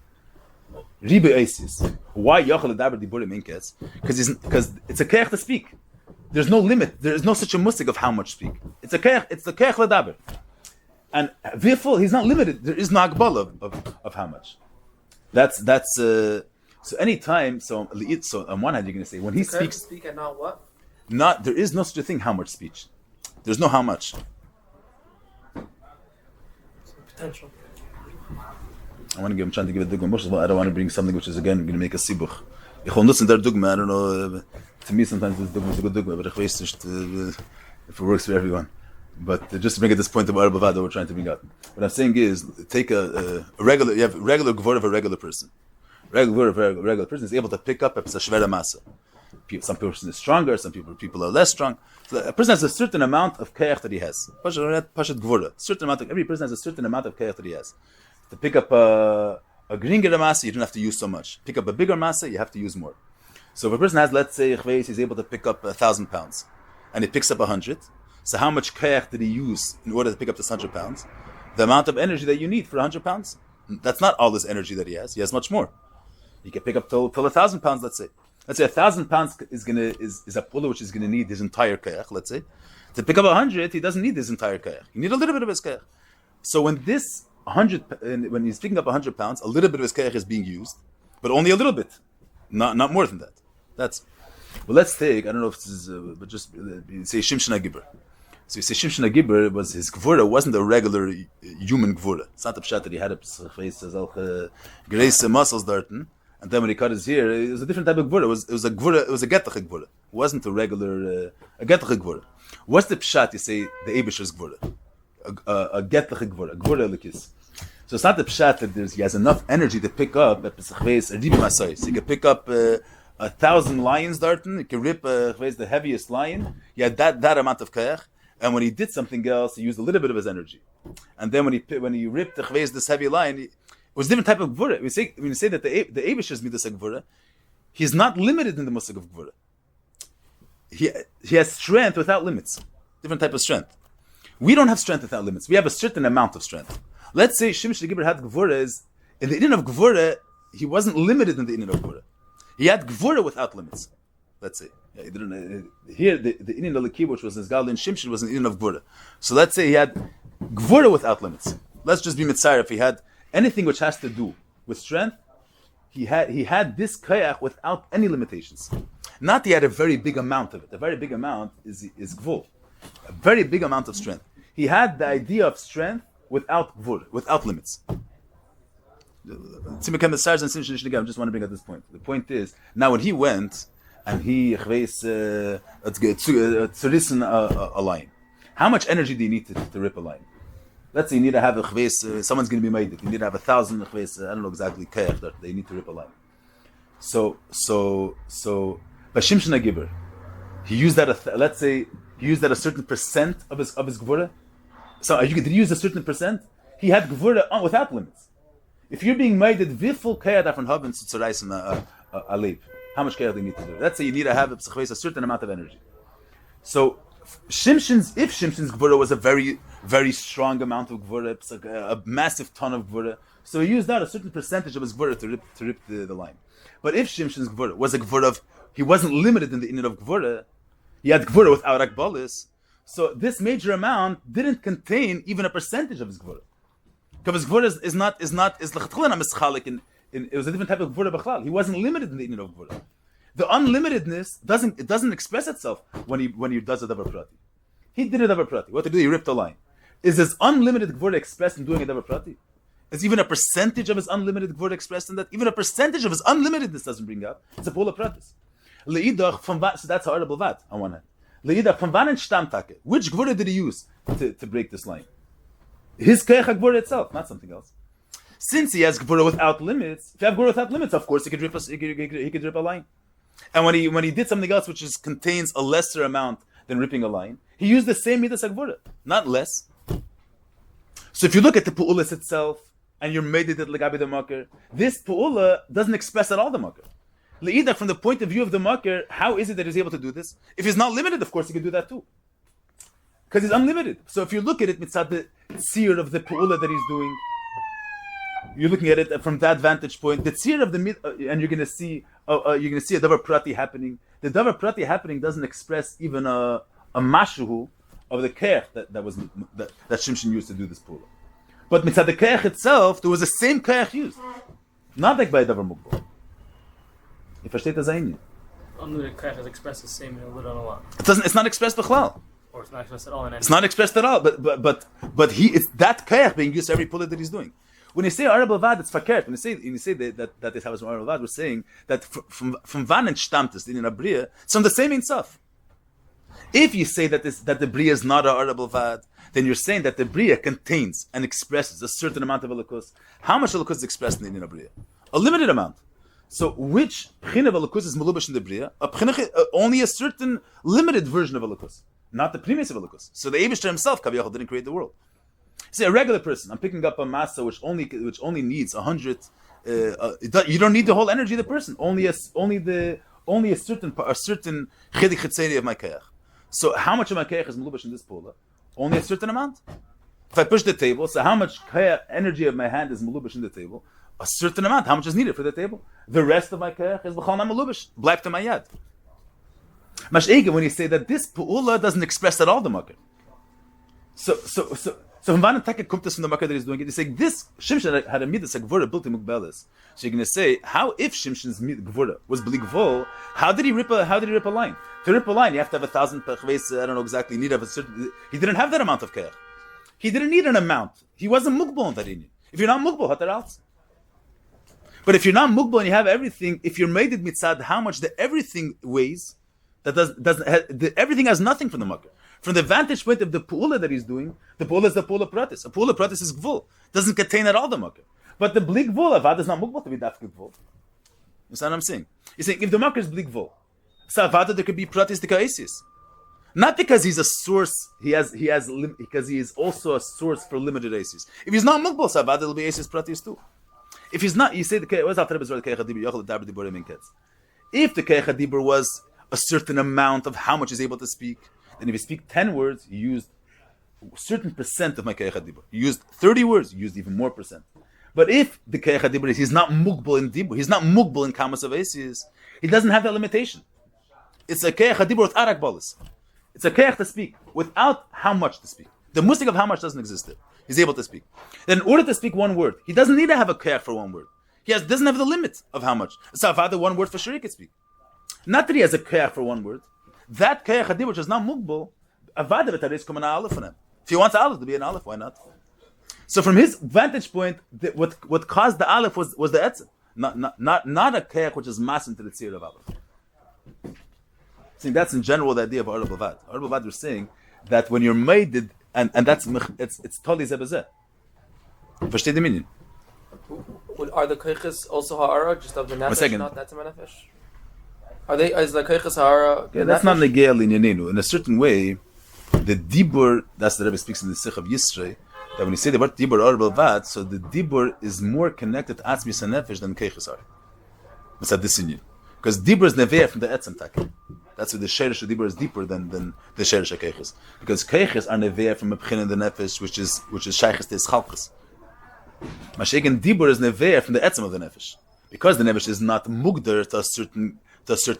Ribi Eisis. Why Yachal Adaber Diburim Inketz? Because it's a Keich to speak. There's no limit. There is no such a musik of how much speak. It's the Keich Ladaber. And Viful, he's not limited. There is no Agbala of how much. That's so anytime, so on one hand you're going to say, when he speaks... to speak and not what? There is no such a thing, how much speech. There's no how much. Potential. I'm trying to give a dugma. I don't want to bring something which is again going to make a sibuch. Ich will nutzen der dugma. I don't know. To me, sometimes this dugma is a good dugma, but ich weiß nicht if it works for everyone. But just to bring at this point of Arba Vada, we're trying to bring out. What I'm saying is, take a regular. You have regular gvor of a regular person. Regular gvor of a regular person is able to pick up a shvera masa. Some person is stronger. Some people are less strong. So a person has a certain amount of keich that he has. Pashat gvura. Every person has a certain amount of keich that he has. To pick up a geringer masa, you don't have to use so much. Pick up a bigger masa, you have to use more. So if a person has, let's say, he's able to pick up 1,000 pounds, and he picks up 100. So how much keich did he use in order to pick up this 100 pounds? The amount of energy that you need for 100 pounds. That's not all this energy that he has. He has much more. He can pick up till 1,000 pounds. Let's say 1,000 pounds is a pula which is gonna need his entire keich. Let's say to pick up 100, he doesn't need his entire keich. He need a little bit of his keich. So when this 100, when he's picking up 100 pounds, a little bit of his keich is being used, but only a little bit, not more than that. That's well. Let's take, I don't know if this is, but just say Shimshon HaGibur. So you say Shimshon HaGibur was his gvura wasn't a regular human gvura. It's not the pshat that he had a grace muscles darten. And then when he cut his hair, it was a different type of gvura. It was a gvura. It was a getach gvura. It wasn't a regular a getach gvura. What's the pshat? You say the Eibusher's gvura, a getach gvura, gvura likis. So it's not the pshat that he has enough energy to pick up a pesachveis a ribi masai. So he can pick up 1,000 lions darten. He can rip the heaviest lion. He had that amount of kayach. And when he did something else, he used a little bit of his energy. And then when he ripped this heavy lion, it was a different type of gvura. When you say that the Eibush is midas gvura, he's not limited in the musik of gvura. He has strength without limits. Different type of strength. We don't have strength without limits. We have a certain amount of strength. Let's say Shimshon HaGibur had gvura. In the inyan of gvura, he wasn't limited in the inyan of gvura. He had gvura without limits. Let's say. Here, the inyan of Leki, which was his Gal in Shimshon, was an inyan of gvura. So let's say he had gvura without limits. Let's just be mitzayir. If he had anything which has to do with strength, he had this kayach without any limitations. Not he had a very big amount of it. A very big amount is gvul. A very big amount of strength. He had the idea of strength without gvul, without limits. I just want to bring up this point. The point is, now when he went and he tzurissen a lion, how much energy do you need to rip a lion? Let's say you need to have a chves, someone's going to be made it. You need to have 1,000 chves, I don't know exactly, kayach that they need to rip a lion. So, by Shimshon HaGibur, he used that, let's say, he used that a certain percent of his gvura. So, did he use a certain percent? He had gvura without limits. If you're being made it, wie viel kayach davon haben zu zerreißen a leib? How much kayach do you need to do? Let's say you need to have a certain amount of energy. So, if Shimshon's gvura was a very, very strong amount of gvura, it's like a massive ton of gvura, so he used out a certain percentage of his gvura to rip the line. But if Shimshon's gvura was a gvura of, he wasn't limited in the inyan of gvura, he had gvura without akbalis, so this major amount didn't contain even a percentage of his gvura. Because his gvura is l'chatchilin mischalik in it was a different type of gvura b'chlal. He wasn't limited in the inyan of gvura. The unlimitedness doesn't express itself when he does a davar prati. He did a davar prati. What did he do? He ripped a line. Is his unlimited gvura expressed in doing a davar prati? Is even a percentage of his unlimited gvura expressed in that? Even a percentage of his unlimitedness doesn't bring up. It's a pula pratis. Leidach from so that's horrible vat on one hand. Leidach from vanen stamtake. Which gvura did he use to break this line? His keich gvura itself, not something else. Since he has gvura without limits, if you have gvura without limits, of course he could rip a line. And when he did something else which contains a lesser amount than ripping a line, he used the same midas gvura, not less. So if you look at the pu'ulas itself, and you're made it legabi the makir, this pu'ula doesn't express at all the makir. Le'idah, from the point of view of the makir, how is it that he's able to do this? If he's not limited, of course he can do that too. Because he's unlimited. So if you look at it, mitzad the tzir of the pu'ula that he's doing, you're looking at it from that vantage point, the tzir of the and you're going to see a davar prati happening. The davar prati happening doesn't express even a mashuhu of the keich that Shimshon used to do this pu'ula. But mitzad the keich itself, there was the same keich used. Not like by davar mukbal. You versteht das eigentlich? Unlimited keich is expressed the same in a little and a lot. It's not expressed b'chlal. Or it's not expressed at all in any. It's not expressed at all. But it's that keich being used every pu'ula that he's doing. When you say Arab Avad, it's fakert. When you say that this happens from Arab Avad, we're saying that from Vanen Stamtes in Abriya, it's from the same in Saf. If you say that the Bria is not a Arab Avad, then you're saying that the Bria contains and expresses a certain amount of Elokus. How much Elokus is expressed in the Bria? A limited amount. So which Pchin of Elokus is Malubash in the Bria? Only a certain limited version of Elokus, not the previous of Elokus. So the Eibishter himself, Kaviyachal, didn't create the world. See, a regular person, I'm picking up a massa which only needs 100. You don't need the whole energy of the person. Only a certain chidik chitzeni of my keich. So how much of my keich is melubash in this pola? Only a certain amount. If I push the table, so how much energy of my hand is melubash in the table? A certain amount. How much is needed for the table? The rest of my keich is b'chal na melubash, black to my yad. Mash'ega, when you say that this pola doesn't express at all the makar. So from Vanataka kommt this from the makar that he's doing it. He's saying this Shimshon had a midas a gvura built in mukbelis. So you're going to say, how if Shimshon's gvura was bli gvul, how did he rip a line? To rip a line, you have to have 1,000 pechves. I don't know exactly. You need to have a certain. He didn't have that amount of keich. He didn't need an amount. He wasn't mukbal in that inyan. If you're not mukbal, hatar else. But if you're not mukbal and you have everything, if you're made it mitzad, how much the everything weighs, everything has nothing from the makar. From the vantage point of the pu'ula that he's doing, the pu'ula is the pu'ula pratis. A pu'ula pratis is gvul. Doesn't contain at all the makar. But the bli gvul, avad is not mukbal to be dafke gvul. You understand what I'm saying? You're saying, if the makar is bli gvul, so avada there could be pratis dikaisis. Not because he's a source, because he is also a source for limited asis. If he's not mukbal, so avada will be asis pratis too. If he's not, you say the keich if the keich hadibur was a certain amount of how much he's able to speak, then if you speak 10 words, you used a certain percent of my keich hadibur. You used 30 words, you used even more percent. But if the keich hadibur is, he's not mukbal in dibur, he's not mukbal in kamas of asis, he doesn't have that limitation. It's a keich hadibur with arak balis. It's a keich to speak without how much to speak. The musik of how much doesn't exist there. He's able to speak. Then in order to speak one word, he doesn't need to have a keich for one word. He doesn't have the limit of how much. So if I had one word for sure he could speak. Not that he has a keich for one word. That keich hadibur which is not mukbal, avada v'taris come an aleph on him. If he wants aleph to be an aleph, why not? So from his vantage point, what caused the aleph was the etzem, not a keich which is mass into the tzir of aleph. I think that's in general the idea of Arab Avad. Arab Avad was saying that when you're made, and that's it's totally zebazeh. Versteht the meaning? Are the keiches also ha'ara, just of the nefesh, not that's a nefesh? Is the keiches ha'ara? Yeah, that's not negea linyanenu. In a certain way, the dibur, that's the Rebbe speaks in the Sikh of Yisrei, that when you say the word dibur Arab Avad, so the dibur is more connected to atzmis and nefesh than keiches are. It's at this inyan. Because dibur is neveah from the etzem taken. That's why the sheresh of dibur is deeper than the sheresh of keiches. Because keiches are neveah from a pchin in the nefesh, which is shayches to chalkes. Mashegen dibur is neveah from the etzem of the nefesh. Because the nefesh is not mugder to a certain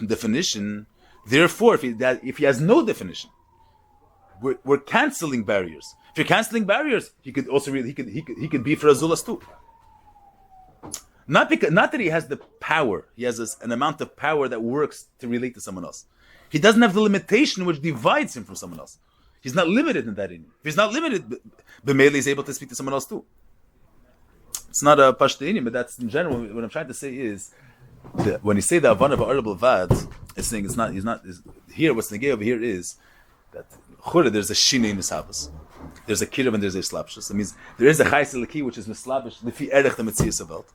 definition. Therefore, if he has no definition, we're canceling barriers. If you're canceling barriers, he could also he could be for azulas too. Not that he has the power. He has an amount of power that works to relate to someone else. He doesn't have the limitation which divides him from someone else. He's not limited in that inyan. If he's not limited, B'meili is able to speak to someone else too. It's not a pashta inyan, but that's in general. What I'm trying to say is that when you say the avana of arable vad, it's saying it's not. He's not. Here, what's negay over here is that there's a shina in his habas. There's a kiruv and there's a slapshus. That means there is a chayis eliki which is mislabish lefi erech the metzias of velt.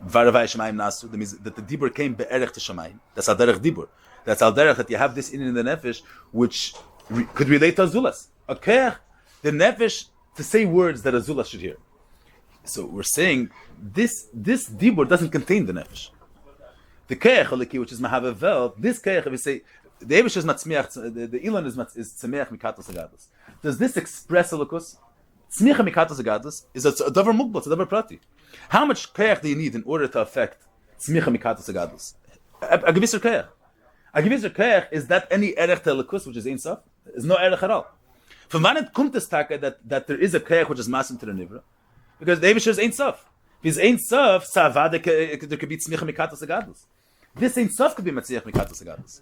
Varavai shemayim nasu. That means that the dibur came be'erech to shemayim. That's al derech dibur. That's al derech that you have this in the nefesh which could relate to azulas. Okay, the nefesh to say words that azulas should hear. So we're saying this dibur doesn't contain the nefesh. The keich eliki which is mahave velt. This keich, if we say the Eibush is not tzmiach, the Ilan is tzmiach mikatos agados. Does this express elikus? Tzmiach mikatos agados is a davar mugbal, it's a davar prati. How much keich do you need in order to affect tzmiach mikatos agados? A gewisser keich. A gewisser keich is that any erech to elikus, which is ein sof, is no erech at all. From when it comes to taka that there is a keich which is masim to the nivra, because the Eibush is ein sof. If he's ein sof, savade there could be tzmiach mikatos agados. This ein sof could be tzmiach mikatos agados.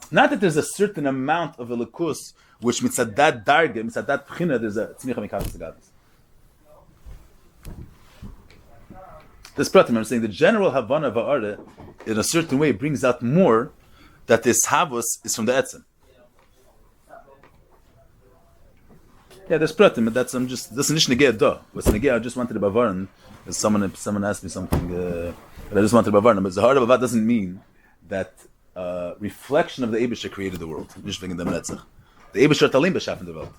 Not that there's a certain amount of elikus which mitzad that darge, mitzad that pchina, there's a tzmicha mikatos agados. This pratim, I'm saying the general havana va'ara, in a certain way, brings out more that this havos is from the etzem. Yeah, there's pratim, but that's this is negeh do. What's negeh? I just wanted to bavaran. Someone asked me something, but I just wanted to bavaran. But Zahar Bavad doesn't mean that. Reflection of the Eibusher created the world. The Eibusher talim b'shaf in the world.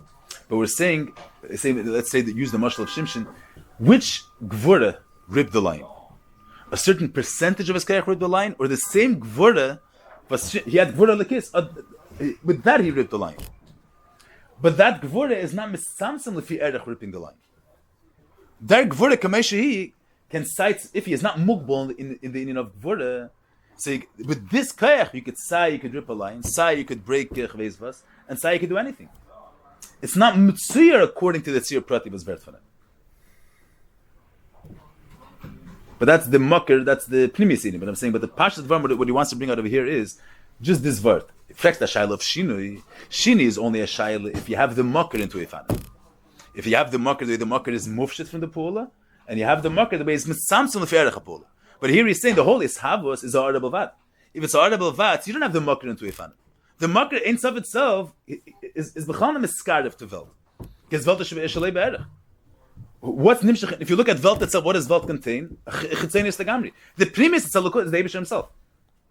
But we're saying, let's say that use the mashal of Shimshon, which gvura ripped the line? A certain percentage of his kayach ripped the line, or the same gvura, but he had gvura lekis. With that he ripped the line. But that gvura is not misamsam lefi erech ripping the line. That gvura kameshehi can cite if he is not mugbal in the union of gvura. So with this kayach, you could say you could rip a line, say you could break chvezvas, and say you could do anything. It's not mitzuyah according to the tzir prati was vertfanet. But that's the mucker, that's the pnimisini. But I'm saying, but the pashas dvar, what he wants to bring out over here is just this vart. In fact, the shayla of shinui is only a shayla if you have the mucker into a fanet. If you have the mucker, the way the mucker is mufshit from the pula, and you have the mucker the way it's mitsamsum leferech pula. But here he's saying the whole ishavos is a arable vat. If it's a arable vat, you don't have the makar into ifan. The makar in of itself is b'chalna miskarev to velt. Because velt is shalei be'erech. What's nimshach? If you look at velt itself, what does velt contain? Chitzenis tagamri. The premise is the Eibush himself.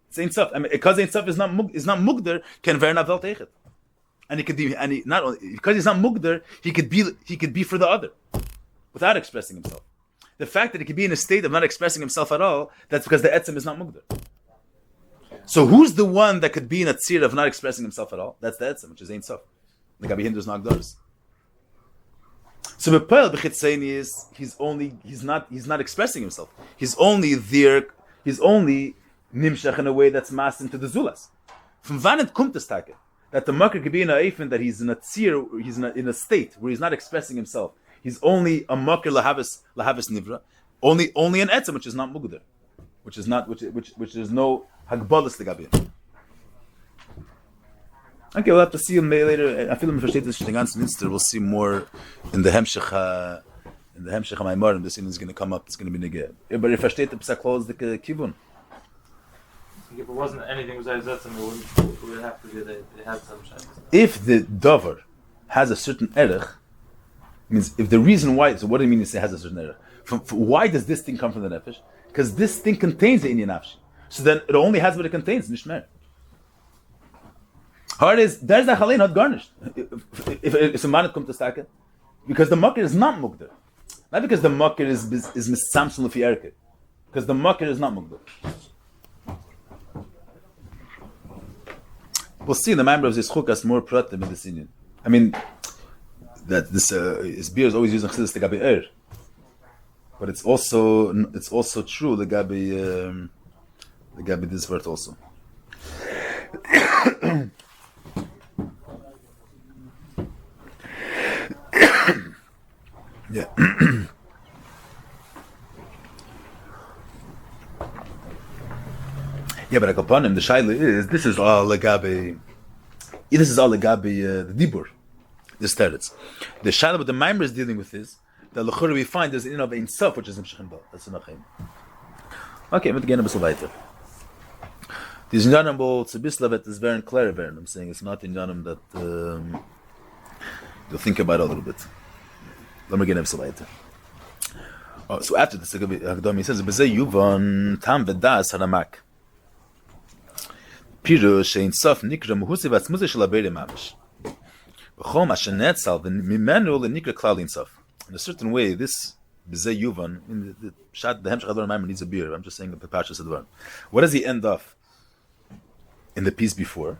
It's ein sof. I mean, because ein sof is not mugder, can verna velt eichet. And he could be, and he not only because he's not mugder, he could be for the other, without expressing himself. The fact that he could be in a state of not expressing himself at all, that's because the etzem is not mugdar. So who's the one that could be in a tzir of not expressing himself at all? That's the etzem, which is ein sof. The gabi hindus nagdars. So b'poel b'chitzeini is he's not expressing himself. He's only there. He's only nimshach in a way that's masked into the zulas. From vanet kumtes take that the makar could be in a eifin that he's in a tzir, he's in a state where he's not expressing himself. He's only a makir lahavis nivra, only an etzem which is not mugdar, which is there's no hagbalas legabiyah. Okay, we'll have to see him later. I feel him versteht this ganzen Minster. We'll see more in the Hemshech. In the Hemshech Maimarim, this is going to come up. It's going to be negeh. But if versteht the psak close the kivun. If it wasn't anything besides that, we would have to do they had some shaykhs. If the davar has a certain erech, means if the reason why, so what do you mean to say has a certain erech? Why does this thing come from the nefesh? Because this thing contains the inyan nafshi. So then it only has what it contains, nishmer. Hard is, there's the halay not garnished. If a man comes to staka, because the makir is not mugdar. Not because the makir is misamsum lefi erke. Because the makir is not mugdar. We'll see in the member of this chukas more pratim in this inyan. I mean, that this beer is always using chassidus the gabi er, but it's also true the gabi this word also. Yeah. Yeah, but Akopanim, the shaila is this is all legabe This is all the gabi the dibur, the teretz. The shaila what the Maimer is dealing with is that l'chura we find there's in of ein sof which is Hemshech and Bel. That's enough. Okay, mit gehen ein bisschen weiter. These Inyanim to Bislavet is very clear. I'm saying it's not Inyanim that you'll think about it a little bit. Let me get a weiter. Oh, so after this, he says, "B'zeh yuvan tam v'das haramak." Pirush ein sof nikra muhusi v'atzmuzi shel aberi mamish. V'chom asher netzal v'mimenu lenikra klal ein sof. In a certain way, this b'zeh yuvan, in the Hemshech Advar Maimer needs a beer. I'm just saying the Pashas Advar. What does he end off in the piece before?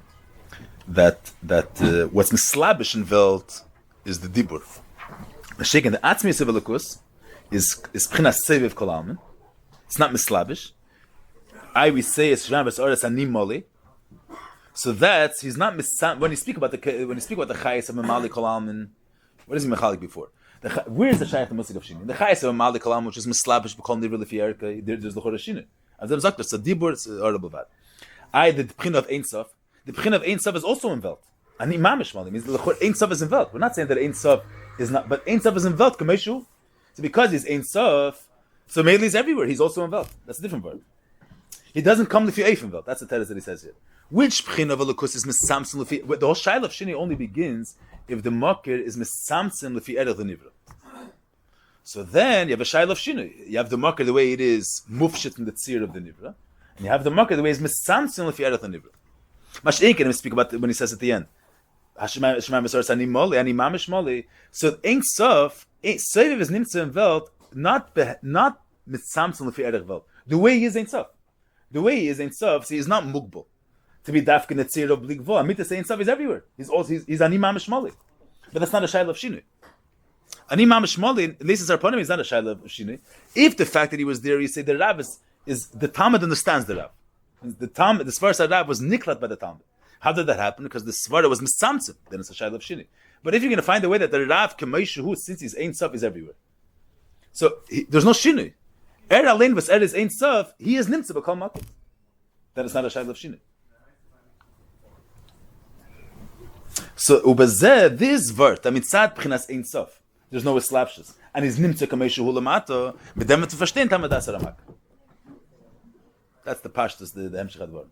That what's mislabish in Welt is the dibur. Shaken the atzmi sevelikus is pchinas seviv kolalmin. It's not mislabish. We say it's shram v's'oras anim moli. So that's he's not when you speak about the chayes of mamali kolalmin. What is he mechalik before? Where is the shayach the musik of shini? The chayes of mamali kolalmin, which is mislabish b'kol nivra lefiyarka. There's the chodesh shini. As I'm sagt, it's a dibur. It's horrible bad. The pchin of ein sof. The pchin of ein sof is also in Welt. Ani mamish mali means the ein sof is in Welt. We're not saying that ein sof is not, but ein sof is in Welt kameshu. So because he's ein sof, so mainly he's everywhere. He's also in Welt. That's a different word. He doesn't come lefi eif in Welt. That's the teretz that he says here. Which pchin of elokus is misamson lefi? The whole shaila of shini only begins if the makir is misamson lefi erech l'nivra. So then you have a shaila of shini. You have the makir the way it is mufshit in the tzir of the nivra, and you have the makir the way it's misamson lefi erech l'nivra. Mash'in can speak about when he says at the end. So Ein Sof, Seviv is nimtza in Welt, not mit Samson lefi erech Welt. The way he is Ein Sof. The way he is Ein Sof, so he's not mugbal. To be dafke netzir of bligvo. Amita Ein Sof is everywhere. He's ani mamish moli. But that's not a shayla of shinu. Ani mamish moli, at least it's our point, is not a shayla of shinu. If the fact that he was there, you say the Rav is the Talmud understands the Rav. The Svar Rav was niklat by the Talmud. How did that happen? Because the Svara was misamtzim. Then it's a shayla of shini. But if you're going to find a way that the Rav Kamaishu, since he's Ein Sof, is everywhere. So there's no shini. Alein was is Ein Sof, he is nimtza b'kol makom. Then it's not a shayla of shini. So ubezeh, this vert, mitzad pchinas Ein Sof. There's no slapshes. And he's nimtza Kamaishu hulamato, mit dem zu verstehen, tamadas aramak. That's the pashtus, the Hemshech Advar.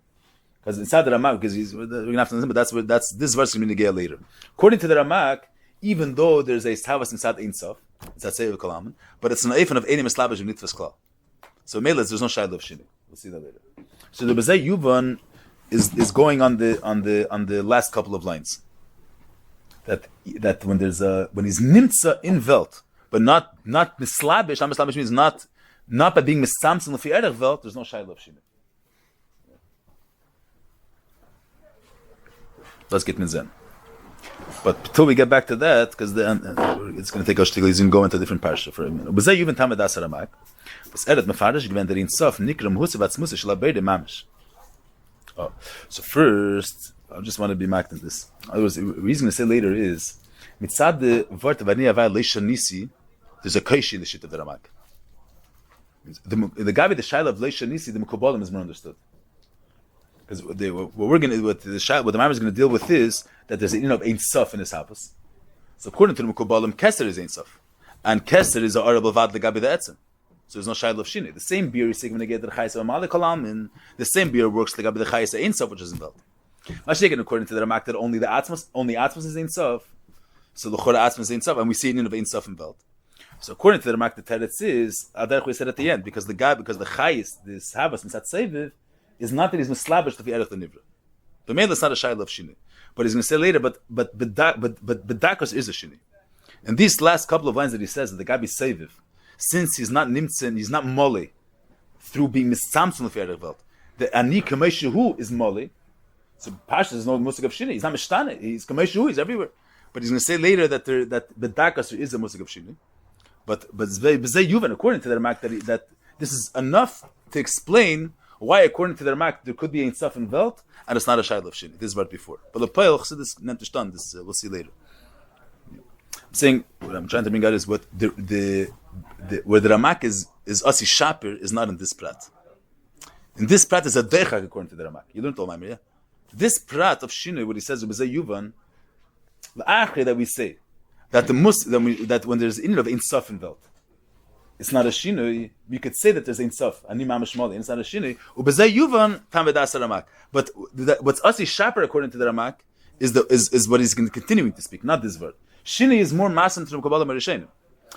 Because inside the Ramak, because we're going to have to understand, but that's this verse is going to get later. According to the Ramak, even though there's a stavas inside Ein Sof, it's a seviv kolaman, but it's an eifan of enim eslabish of nitvas klal. So melas, there's no shayla of shini. We'll see that later. So the Bezei Yuvan is going on the last couple of lines. That when he's nimtza in Welt, but not mislabish. Mislabish means not by being misamson lefi erech Welt. There's no shayla of shini. Let's get Mizen. But until we get back to that, because it's going to take us to go into a different parsha for a minute. B'zeh yuven tamed as haramak. B'z eret mefarish gven der in sof nikra mhusi v'atzmusi shel abeide mamish. Oh, so first, I just want to be marked in this. The reason going to say later is mitzad the vart v'ani avay leisha nisi. There's a kaishi in the shit of the Ramak. The guy with the shaila of leisha nisi, the Mekubalim is more understood. Because what the Maimer is going to deal with is that there's an of Ein Sof in his house. So according to the Mekubalim, Keser is Ein Sof, and Keser is a Arab Avad legabi the Etzem. So there's no shayla of shini. The same beer is taken when they get the chayes of Amali Kolam, the same beer works legabi the chayes of Ein Sof, which is in Welt. Mashiach, according to the Ramak, that only Atmos is Ein Sof. So the Chora Atmos is Ein Sof, and we see an of Ein Sof in Welt. So according to the Ramak, the teretz is Adarch we said at the end because the chayes, this Havas Mitzat Seviv, is not that he's mislabish to the erech the nivra. The mail is not a shayla of shini, but he's going to say later. But bedakos is a shini. And these last couple of lines that he says that the guy be seviv, since he's not nimtzen, he's not mole, through being misamson of erech Welt. The ani kameshu is mole. So Pasha is no musik of shini. He's not mishtane. He's kameshu. He's everywhere. But he's going to say later that bedakos is a musik of shini. But b'zeh yuvan, according to the Ramak, that this is enough to explain why, according to the Ramak, there could be Ein Sof in Welt, and it's not a shayla of shini. This is right before. But the Peil Chassidus nemtishtan. This we'll see later. I'm saying what I'm trying to bring out is what where the Ramak is asi shapir is not in this prat. In this prat is a dechak according to the Ramak. You learned all Maimer, yeah? This prat of Shinui, what he says, that we say, that when there's in of Ein Sof in Welt, it's not a Shinui, we could say that there's Ein Sof, Ani Mamash Mali, and it's not a Shinui, Ubezei Yuvan, Tam Vedas Ramak. But what's Asi Shaper, according to the Ramak, is what he's continuing to speak, not this word. Shinui is more masan from Kabbalah Marishenim.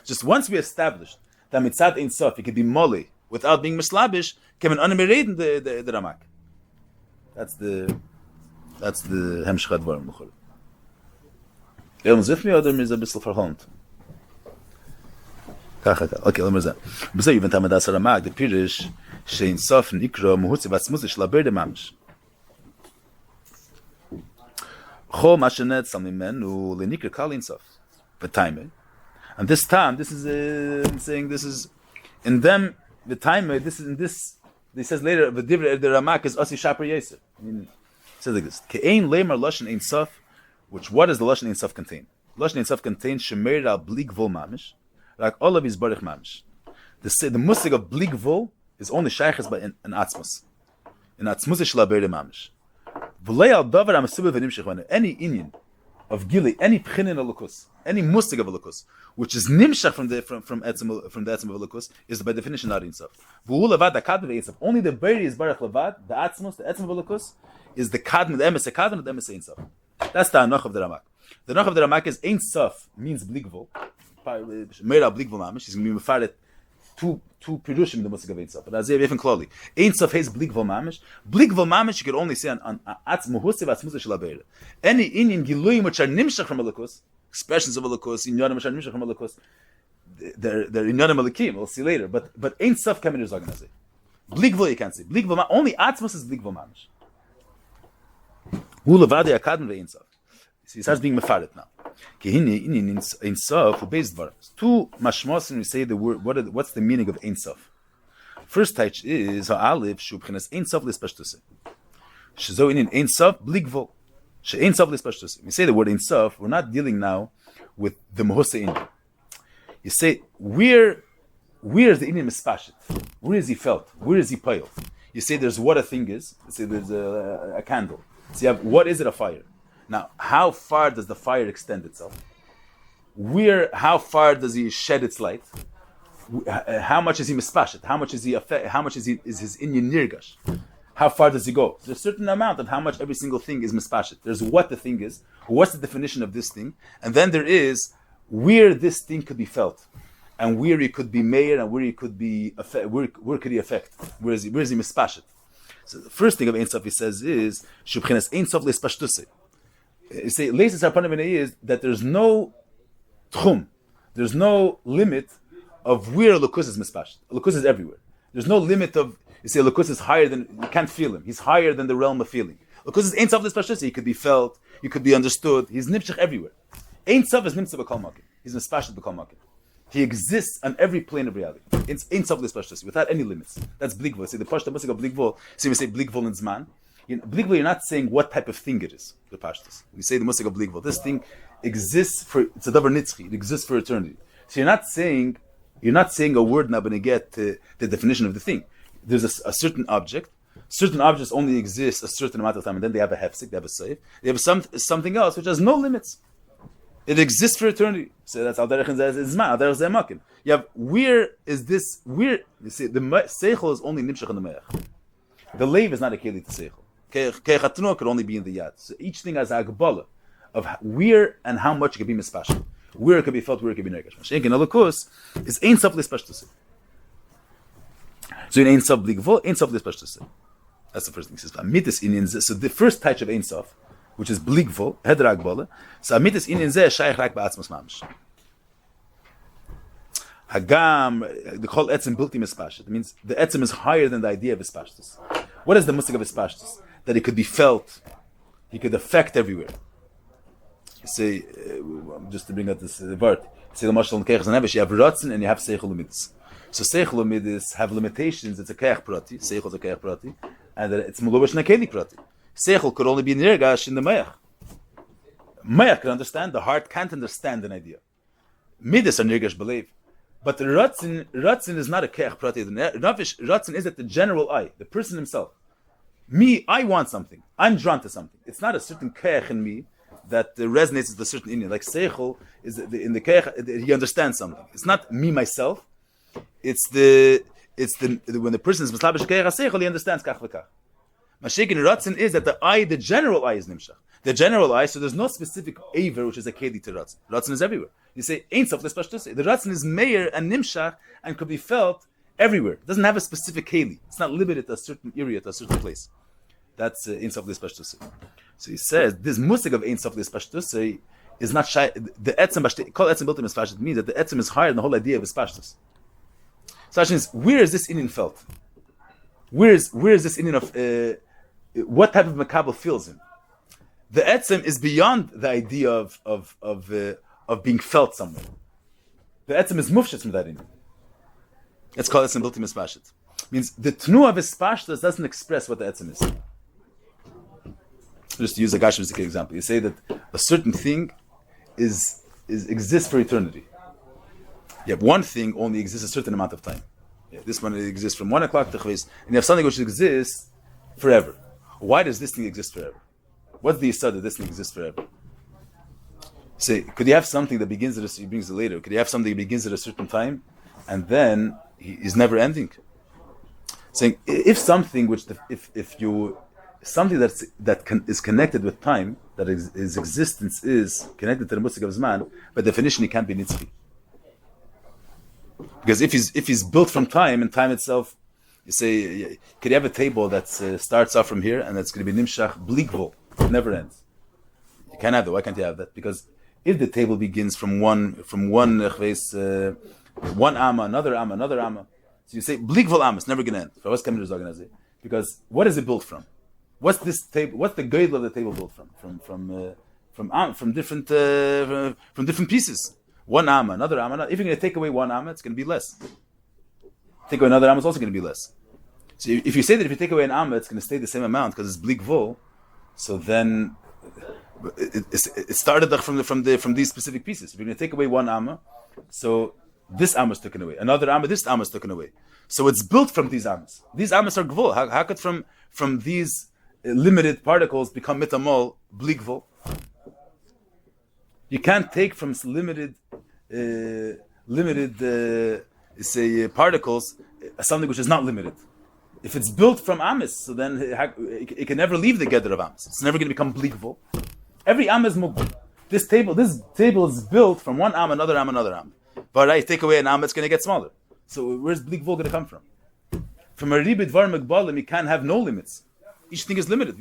Just once we established that Mitzad Ein Sof, it could be Moli, without being Mislabish, can an Animeraden the Ramak. That's the Hemshech Advarim L'chol. Zif mi oder mir ist ein bisschen verhont. Okay, lassen wir sagen. B'zeh even Tam Vedas Ramak, the Pirish, Shein Sof Nikro Muhutzi Vatzmuzish Laber de Mamish. Chol Mashenet Samimenu Lenikra Kalin Sof. The time. And this time, this is I'm saying this is in them the time. This is in this. He says later the Divrei the Ramak is Asi Shaper Yeser. I mean, it says like this: Ke'ein Leimar Lashon Ein Sof. Which what does the Lashon Ein Sof contain? Lashon Ein Sof contains Shemer al Blig Vol Mamish, like all of his Baruch Mamish. The musig of Blig Vol is only shayches by an Atzmus. In Atzmus is Shlaber de Mamish. V'lei al Davar Amasubev v'Nimshech when any Inyan of Gili, any Pchinin Elokus, any musig of Elokus, which is Nimshach from the Etzem of Elokus, is by definition not Ein Sof. V'hu levad hakadm Ein Sof. Only the Beri is Baruch levad, the Atzmus, the Etzem of Elokus, is the Kadm, the Emes Kadm, the Emes Ein Sof. That's the Anach of the Ramak. The Anach of the Ramak is Ein Sof means Bligvol. Meira Bligvol Mamish. He's going to be mefaret two pirushim the musik of Ein Sof. But as even clearly, Ein Sof has Bligvol Mamish. Bligvol Mamish you could only say on Atz Muhusev Atz Musa Shalabeir. Any Inyan Giluyim which are Nimshach from Elokus, expressions of Elokus, Inyanim which are Nimshach from Elokus, they're Inyanim Elikim. We'll see later. But Ein Sof Kamen is organized. Bligvol you can't say. Bligvol only Atz Musa is Bligvol Mamish. Who levadi akadm ve'Ein Sof. He starts being mefaret now. Kehini in Ein Sof who based varus. Two mashmos and we say the word. What's the meaning of Ein Sof? First touch is ha'alif shubchinas Ein Sof lispashtuse. Shezo in Ein Sof bligvol. She Ein Sof lispashtuse. We say the word Ein Sof. We're not dealing now with the mohose Inyan. You say where is the Inyan mispashet? Where is he felt? Where is he pale? You say there's what a thing is. You say there's a candle. So you have, what is it, a fire? Now, how far does the fire extend itself? How far does he shed its light? How much is he mispashet? How much is his inyan nirgash? How far does he go? There's a certain amount of how much every single thing is mispashet. There's what the thing is, what's the definition of this thing, and then there is where this thing could be felt, and where it could be Meir, and where it could be where could he affect? Where is he mispashet? So the first thing of Ein Sof he says is Shubchinas Ein Sof leispashtuse. You say Leisis Harpanim is that there's no tchum, there's no limit of where Lukus is mispasht. Lukus is everywhere. There's no limit of you say Lukus is higher than you can't feel him. He's higher than the realm of feeling. Lukus is Ein Sof leispashtuse. He could be felt. He could be understood. He's nimshach everywhere. Ein Sof is nimshach b'kol makim. He's mispasht b'kol makim. He exists on every plane of reality. It's Ein Sof leispashtuse without any limits. That's bligvol. See the pashta musik of bligvol. So we say bligvol in zman. Bligvol, you're not saying what type of thing it is. The pashtas. We say the musik of bligvol. This thing exists for it's a davar nitzchi. It exists for eternity. So you're not saying a word now, but you get the definition of the thing. There's a certain object. Certain objects only exist a certain amount of time, and then they have a hefsek, they have a seif. They have something else which has no limits. It exists for eternity. So that's al derech zman, al derech zemakim. You have where is this? Where you see the seichel is only nimshach in the meach. The leiv is not a keli to seichel. Keichatno could only be in the yad. So each thing has a agbala of where and how much it can be mispashal. Where it can be felt, where it can be nergash. Mashenkin alakus is Ein Sof lispashtus. So in Ein Sof bligvol, Ein Sof lispashtus. That's the first thing he says. Amitis inyan. So the first touch of Ein Sof, which is bligvol, heder agbala. So amitis inyan zeh shaykh rak ba'atzmos mamish. Hagam, the whole etzem bilti mispashtus. It means the etzem is higher than the idea of ispashtus. What is the musik of ispashtus? That it could be felt, he could affect everywhere. You say, just to bring out this word, you say the mashal and keichas and nevesh, you have ratzin and you have seichel umidis. So seichel umidis have limitations. It's a keich prati, seichel is a keich prati, and it's mulubash nakeli prati. Seichel could only be nirgash in the mayach. Mayach can understand, the heart can't understand an idea. Midis are nirgash believe. But the ratzin is not a keich prati. Ratzin is at the general eye, the person himself. Me, I want something. I'm drawn to something. It's not a certain keich in me that resonates with a certain Indian. Like Seichel is in the keich, he understands something. It's not me myself. It's the when the person is mislabish keich Seichel, he understands kach v'kach. Mashik in Ratzin is that the general eye is nimshach. The general eye, so there's no specific aver which is a keli to Ratzin. Ratzin is everywhere. You say ain't sof l'spashtus. The Ratzin is meir and nimshach and could be felt everywhere. It doesn't have a specific keli. It's not limited to a certain area, to a certain place. That's ain't sof l'spashtus. So he says this musig of ain't sof l'spashtus is not shy. The etzem called etzem built in means that the etzem is higher than the whole idea of spashtus. So the question is, where is this Indian felt? Where is this Indian of what type of makabel feels him? The etzem is beyond the idea of being felt somewhere. The etzem is mufshet from that Indian. It's called etzem bilti mispashet. Means the tnu of ispashtus doesn't express what the etzem is. Just to use a Gashmizik example, you say that a certain thing exists for eternity. Yet one thing only exists a certain amount of time. Yeah, this one exists from 1 o'clock to Chvis, and you have something which exists forever. Why does this thing exist forever? What's the yisod that this thing exists forever? Say, could you have something that begins at he brings it later? Could you have something that begins at a certain time, and then is never ending? Saying if something which something is connected with time, that his existence is connected to the musik of Zman, by definition he can't be nitzchi. Because if he's built from time and time itself, you say, could you have a table that starts off from here and that's going to be nimshach blikvol, it never ends. You can't have that. Why can't you have that? Because if the table begins from one amma, another amma, so you say blikvol amma, it's never going to end. For what's coming to the because what is it built from? What's this table? What's the goal of the table built from? From different pieces. One amma, another amma. If you're going to take away one amma, it's going to be less. Take away another amma, it's also going to be less. So if you say that if you take away an amma, it's going to stay the same amount because it's bleak vol, so then it started from these specific pieces. If you're going to take away one amma, so this amma is taken away. Another amma, this amma is taken away. So it's built from these ammas. These ammas are gvul. How could from these limited particles become mitamol bleak vol? You can't take from limited particles something which is not limited. If it's built from amis, so then it can never leave the gather of amis. It's never going to become bleakable. Every am is mugdal. This table is built from one am, another am. But I take away an am, it's going to get smaller. So where's bleakable going to come from? From a ribid var megbalim, you can't have no limits. Each thing is limited.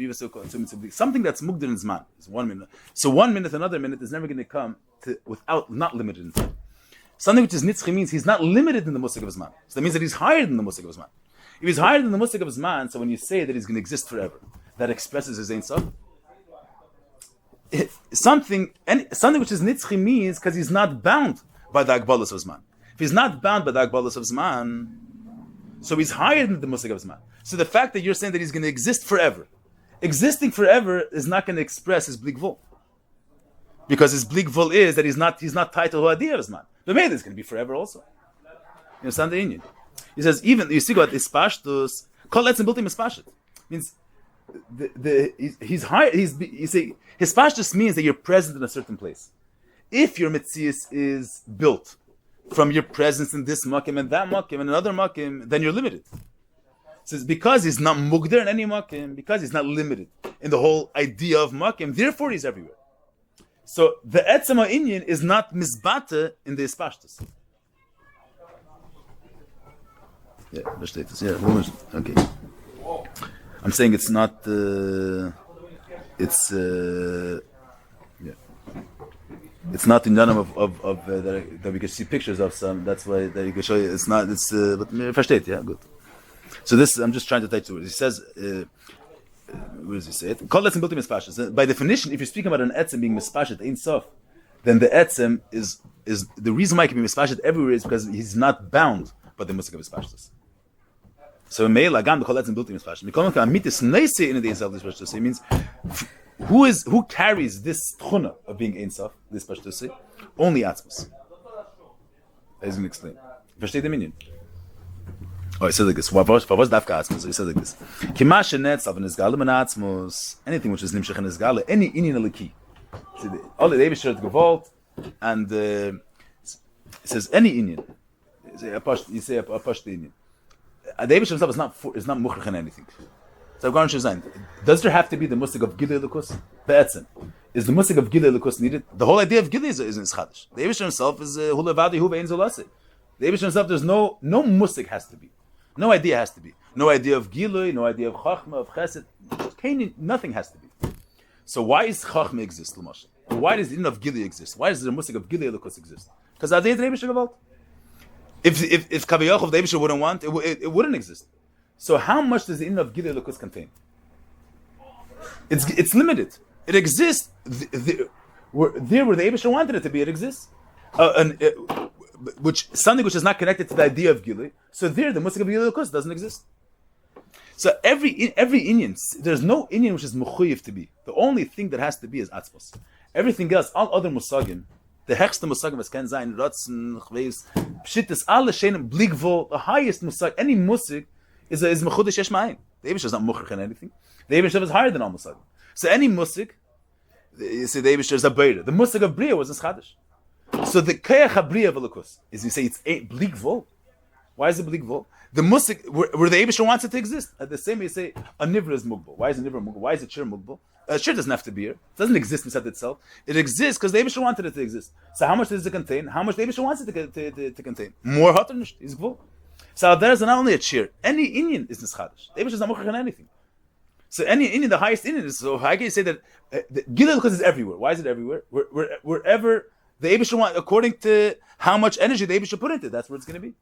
Something that's mugdal in Zman is 1 minute. So 1 minute, another minute is never going to come without not limited in time. Something which is nitzchi means he's not limited in the musik of Zman. So that means that he's higher than the musik of Zman. If he's higher than the musik of Zman, so when you say that he's going to exist forever, that expresses his Ein Sof. Something which is nitzchi means because he's not bound by the agbalos of Zman. If he's not bound by the agbalos of Zman, so he's higher than the musik of Zman. So the fact that you're saying that he's going to exist forever, existing forever is not going to express his blik vol. Because his blik vol is that he's not tied to the idea of Zman. But maybe it's going to be forever also. You understand the Indian? He says, even, you see what ispashtus, kol etzem bilti mispashet. Means, he's high, you see, his pashtus means that you're present in a certain place. If your mitzias is built from your presence in this makim and that makim and another makim, then you're limited. So it's because he's not mugder in any makim, because he's not limited in the whole idea of makim, therefore he's everywhere. So the etzem ha'inyan is not misbata in the ispashtus. Yeah, okay. I'm saying it's not. It's not in none of that we can see pictures of some. That's why that you can show you. It's not. It's but versteht, yeah, good. So this I'm just trying to take to it. He says, where does he say it? Call etzem bilti mispashet. By definition, if you're speaking about an etzem being mispashet ein sof, then the etzem is the reason why it can be mispashet everywhere is because he's not bound by the musik of mispashtus. So Meir agam the call etzem bilti mispashet. Mikolon amitis neise in the Ein Sof this pashtus. It means who carries this tchuna of being Ein Sof this pashtus? Only atzmus. As going to explain. Versteht the meaning? Oh, he said like this. What was dafka atzmos? He said like this. Kima shenetz av nizgale ben atzmos. Anything which is nimshach and nizgale, any inyan aliki. All the Eibush is gewalt, and it says any inyan. You say a pashto inyan. The Eibush himself is not muchrach in anything. So Gaon Shazan, does there have to be the musik of Gilei Lukus? Be'etzem. Is the musik of Gilei Lukus needed? The whole idea of Gilei is in Chadesh. The Eibush himself is Hulevadi Hu Ve'en Zolase. The Eibush himself, there's no musik has to be. No idea has to be. No idea of Gilui, no idea of Chachma, of Chesed. Nothing has to be. So why is Chachma exist, L'mashal? Why does the din of Gilui exist? Why does the musik of Gilei Lukus exist? Because the Eibush gewalt. If Kaviyach of the Eibush wouldn't want, it wouldn't exist. So how much does the din of Gilui Lukus contain? It's limited. It exists where the Eibush wanted it to be. It exists, something which is not connected to the idea of Gilui. So there, the musik of Gilui Lukus doesn't exist. So every inyan, there's no inyan which is mechuyev to be. The only thing that has to be is atzmos. Everything else, all other musagim, the hechste musagim as ken zayin, rotzen, chveis, pshittis, alle shenim, bligvo, the highest musag, any musik is mechudesh yesh ma'ayin. The Eibush is not muchrach in anything. The Eibush is higher than all musagim. So any musik, you say the Eibush is a beira. The musik of bria was in Chadesh. So the kayach habriya v'lukus is you say it's bligvo. Why is it bligvo? The musik where the Eibush wants it to exist. At the same way you say a nivra is mugbal. Why is a nivra mugbal? Why is it shir mugbal? Shir doesn't have to be here. It doesn't exist inside itself. It exists because the Eibush wanted it to exist. So how much does it contain? How much the Eibush wants it to contain? More hotter is gvul. So there's not only a shir. Any inyan is nischadish. The Eibush is not muchrach in anything. So any inyan, the highest inyan is. So how can you say that Gilui Lukus is everywhere? Why is it everywhere? Wherever the Eibush want, according to how much energy the Eibush put into it, that's where it's going to be.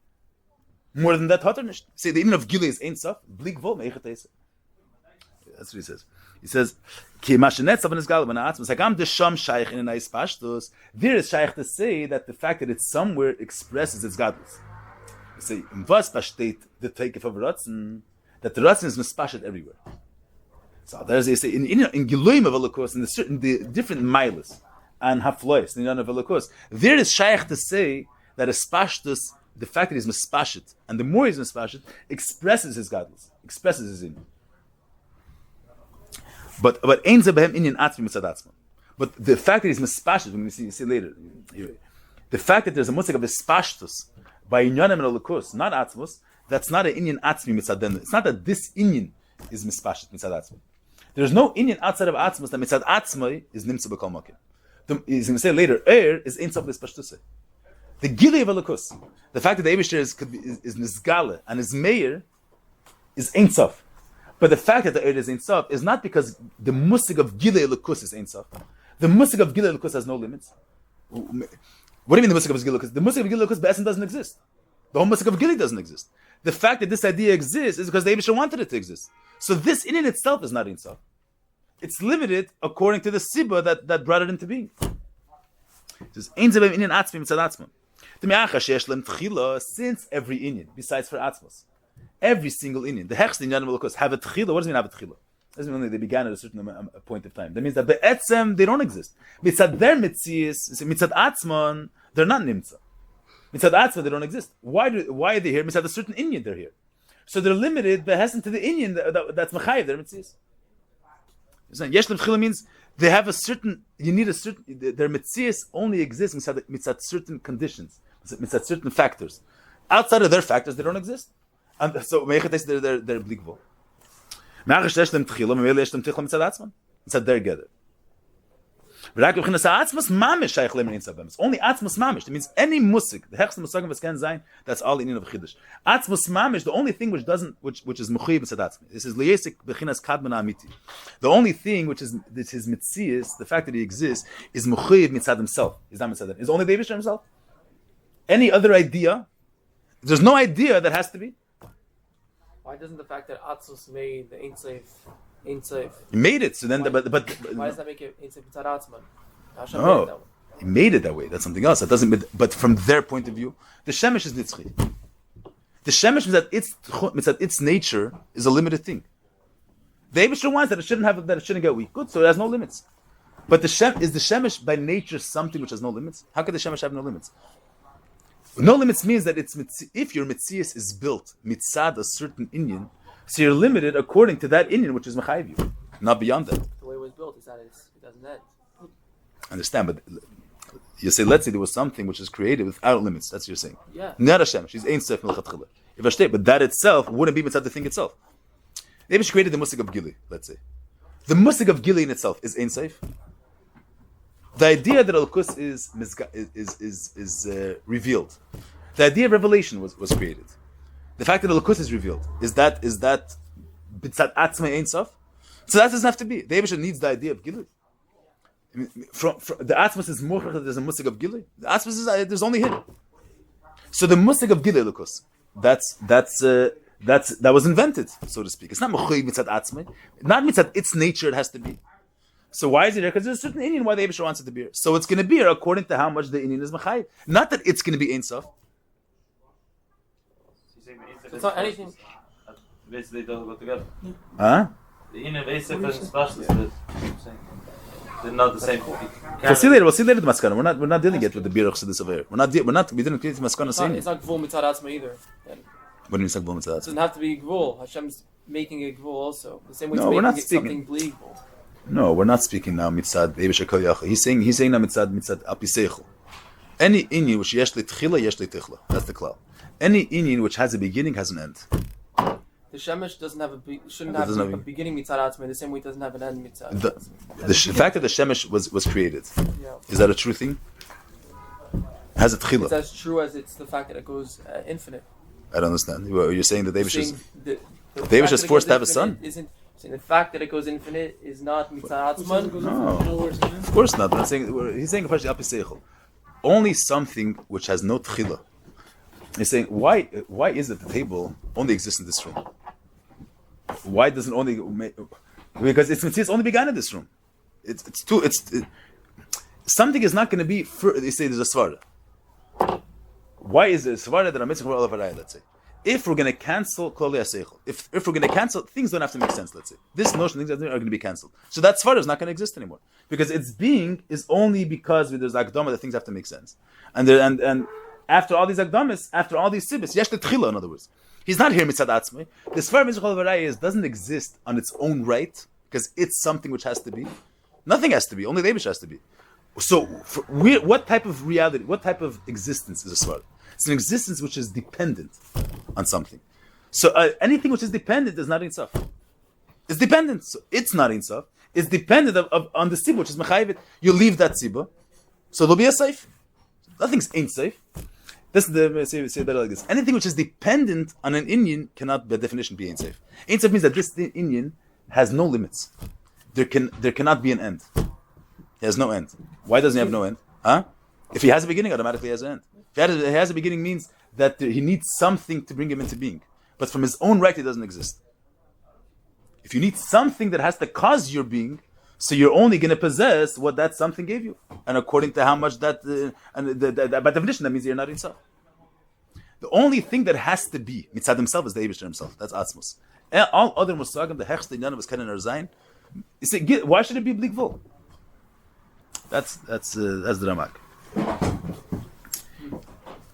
More than that, hotter. Say the inyan of Gilui is ein sof. Blig vol meichet. That's what he says. He says, "Ki mashenetz avan izgal ben atzmos hagam desham shaykh in a nice pashtos." There is shaykh to say that the fact that it's somewhere expresses its godless. You say in was besteht the take of rotzen that the rotzen is mispashet everywhere. So there's they say in Giluim of Holocaust in the different miles and haflois in the of Holocaust. There is shaykh to say that a spashtus, the fact that he's mispashet, and the more he's mispashet, expresses his godless, expresses his in. But ein ze behem inyan atzmi mitzad atzma. But the fact that he's mispashet, when you see later, the fact that there's a musik of mispashtus by inyanim and Holocaust, not atzmos, that's not an inyan atzmi mitzad them. It's not that this inyan is mispashet mitzad atzma. There's no inyan outside of atzmos that mitzad atzma is nimtza b'kol makim. He's going to say later, is ein sof l'spashtuse. The Gilui of Holocaust, the fact that the Eibush is Nizgale and is Meir is Ein Sof. But the fact that the Eir is Ein Sof is not because the musik of Gilui Holocaust is Ein Sof. The musik of Gilui Holocaust has no limits. What do you mean the musik of Gilui Holocaust? The musik of Gilui Holocaust Be'essen doesn't exist. The whole musik of Gilui doesn't exist. The fact that this idea exists is because the Eibush wanted it to exist. So this in itself is not Ein Sof. It's limited according to the Sibba that brought it into being. It says, Ein Zebem Inyan Atzmi Mitzad Atzma. Since every inyan, besides for atzmos, every single inyan, the hechst inyan will have a tchila. What does it mean have a tchila? Doesn't mean they began at a certain point of time. That means that be'etzem they don't exist. Mitzad their mitzias, mitzad atzmon, they're not nimtza. Mitzad atzmon they don't exist. Why are they here? Mitzad a certain inyan they're here. So they're limited behessen to the inyan that's mechayev their mitzias. Yesh lem tchila means they have a certain. You need a certain. Their mitzias only exist mitzad certain conditions. Mitzad certain factors. Outside of their factors, they don't exist. And so, they're bligvo. Mitzad their gather. Only atzmos mamish. That means any musik, the hechst musagim v'sken zayin, that's all in of Hachodesh. Atzmos mamish, the only thing which is mechuyev mitzad atzmi. This is liyesik b'chinas kadman amiti. The only thing which is his mitzias, the fact that he exists, is mechuyev mitzad himself. He's not mitzad him. Is only David himself. Any other idea? There's no idea that has to be. Why doesn't the fact that Atzos made the Ein Sof? He made it, so then but why does that make it Ein Sof Mitzad Atzman? No, he made it that way. That's something else. That doesn't. But from their point of view, the shemesh is nitzchi. The shemesh means that its nature is a limited thing. The Eibush wants that it shouldn't get weak. Good, so it has no limits. But is the shemesh by nature something which has no limits? How could the shemesh have no limits? No limits means that if your mitzias is built mitzad a certain inyan, so you're limited according to that inyan which is mechayiv you, not beyond that. The way it was built is that it doesn't end. Understand, but you say, let's say there was something which is created without limits. That's what you're saying. Yeah. Not Hashem. She's Ein Sof Milchatchila. If Hashem, but that itself wouldn't be mitzad the thing itself. Maybe she created the musig of Gili. Let's say the musig of Gili in itself is Ein Sof. The idea that Al-Kus is revealed. The idea of revelation was created. The fact that Al-Kus is revealed is that bitzat atzmei Ein Sof. So that doesn't have to be. The Eibusha needs the idea of Gili. From the Atzmas is more that there's a musig of Gili. The Atzmas is there's only him. So the musig of Gili Lukus, that was invented, so to speak. It's not Mechuy mitzad Atzmai, not mitzad its nature. It has to be. So why is it there? Because there's a certain Indian why the Eibusha wants it to be here. So it's going to be here according to how much the Indian is Mechai. Not that it's going to be Ein Sof. It's not anything. Basically, they don't go together. Huh? The inner basic and specialist. They're not the same. We'll see later the maskana. We're not dealing yet with the biruch of this over here. We didn't create the maskana saying It's not gvul mitzad atzma either. Then. What do you mean it's not gvul mitzad? It doesn't have to be gvul. Hashem's making a gvul also. The same way No, it's we're not making speaking. something believable. No, we're not speaking now mitzad Eibusha kol yachol. He's saying now mitzad apiseichel. Any inyan which yesh tchila yesh tichla. That's the klal. Any inyan which has a beginning has an end. The shemesh doesn't have shouldn't have a beginning mitzad atzma the same way it doesn't have an end mitzad. The fact that the shemesh was created, is that a true thing? Has a tchila? It's as true as it's the fact that it goes infinite. I don't understand. You're saying that the Eibusha is is forced to have a son? Isn't saying the fact that it goes infinite is not mitzad atzma? No, of course not. But I'm saying he's saying apiseichel. Only something which has no tchila. He's saying why is it the table only exists in this room? Why doesn't only because it's only began in this room. Something is not going to be. They say there's a svara. Why is there a svara that I'm missing for all of our let's say? If we're going to cancel klali aseichel, if we're going to cancel things, don't have to make sense. Let's say this notion things are going to be cancelled. So that svara is not going to exist anymore because its being is only because there's akdama that things have to make sense. And after all these akdamas, after all these sibis, yesh tchila, in other words. He's not here mitzad atzmei. The Svar Mizrach Varayis doesn't exist on its own right because it's something which has to be. Nothing has to be. Only the Eibush has to be. So, what type of reality, what type of existence is a Svar? It's an existence which is dependent on something. So, anything which is dependent is not Ein Sof. It's dependent. So, it's not Ein Sof. It's dependent on the Sibah, which is Mechayivit. You leave that Sibah, so there'll be a Seif. Nothing's Ein Sof. This is say better like this. Anything which is dependent on an inyan cannot, by definition, be Ein Sof. Ein Sof means that this inyan has no limits. There cannot be an end. He has no end. Why doesn't he have no end? Huh? If he has a beginning, automatically he has an end. If he has a beginning, means that he needs something to bring him into being. But from his own right, he doesn't exist. If you need something that has to cause your being, so you're only going to possess what that something gave you, and according to how much that, by definition, that means you're not Ein Sof. The only thing that has to be mitzad himself is the Eibusher himself. That's atzmos. All other musagim, the hechste none of us kennen zayin. You say, why should it be blikvul? That's the Ramak.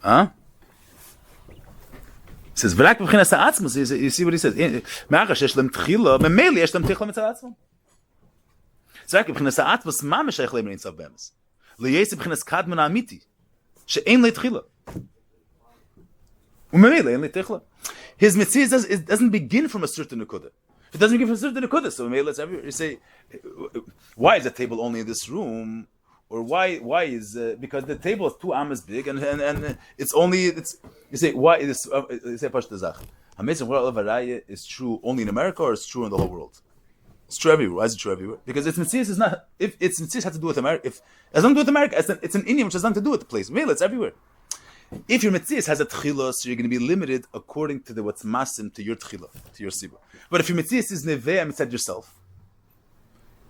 Huh? He says, "V'rak b'chinas ha'atzmos." You see what he says? Me'achash yesh lem tchila, memeli yesh lem tichla mitzad atzmos. Zrak b'chinas ha'atzmos ma meshayich leim Ein Sof be'emes. Liyesi b'chinas kadman ha'amiti she'ein le'tchila. U'memeli ein le'tichla. His mitzvah doesn't begin from a certain nekuda. If it doesn't begin from a certain nekuda, so memeli it's everywhere. You say, why is the table only in this room? Or why is because the table is 2 amas big and it's you say why is you say Pashta Zach. Amazing world of Araya is true only in America or it's true in the whole world? It's true everywhere. Why is it true everywhere? Because its mitzvah is not. If its mitzvah has to do with America, if it has nothing to do with America, it's an Indian which has nothing to do with the place. Really, it's everywhere. If your mitzvah has a tchila, so you're going to be limited according to what's masim to your tchila, to your siba. But if your mitzvah is neveh mitzad yourself,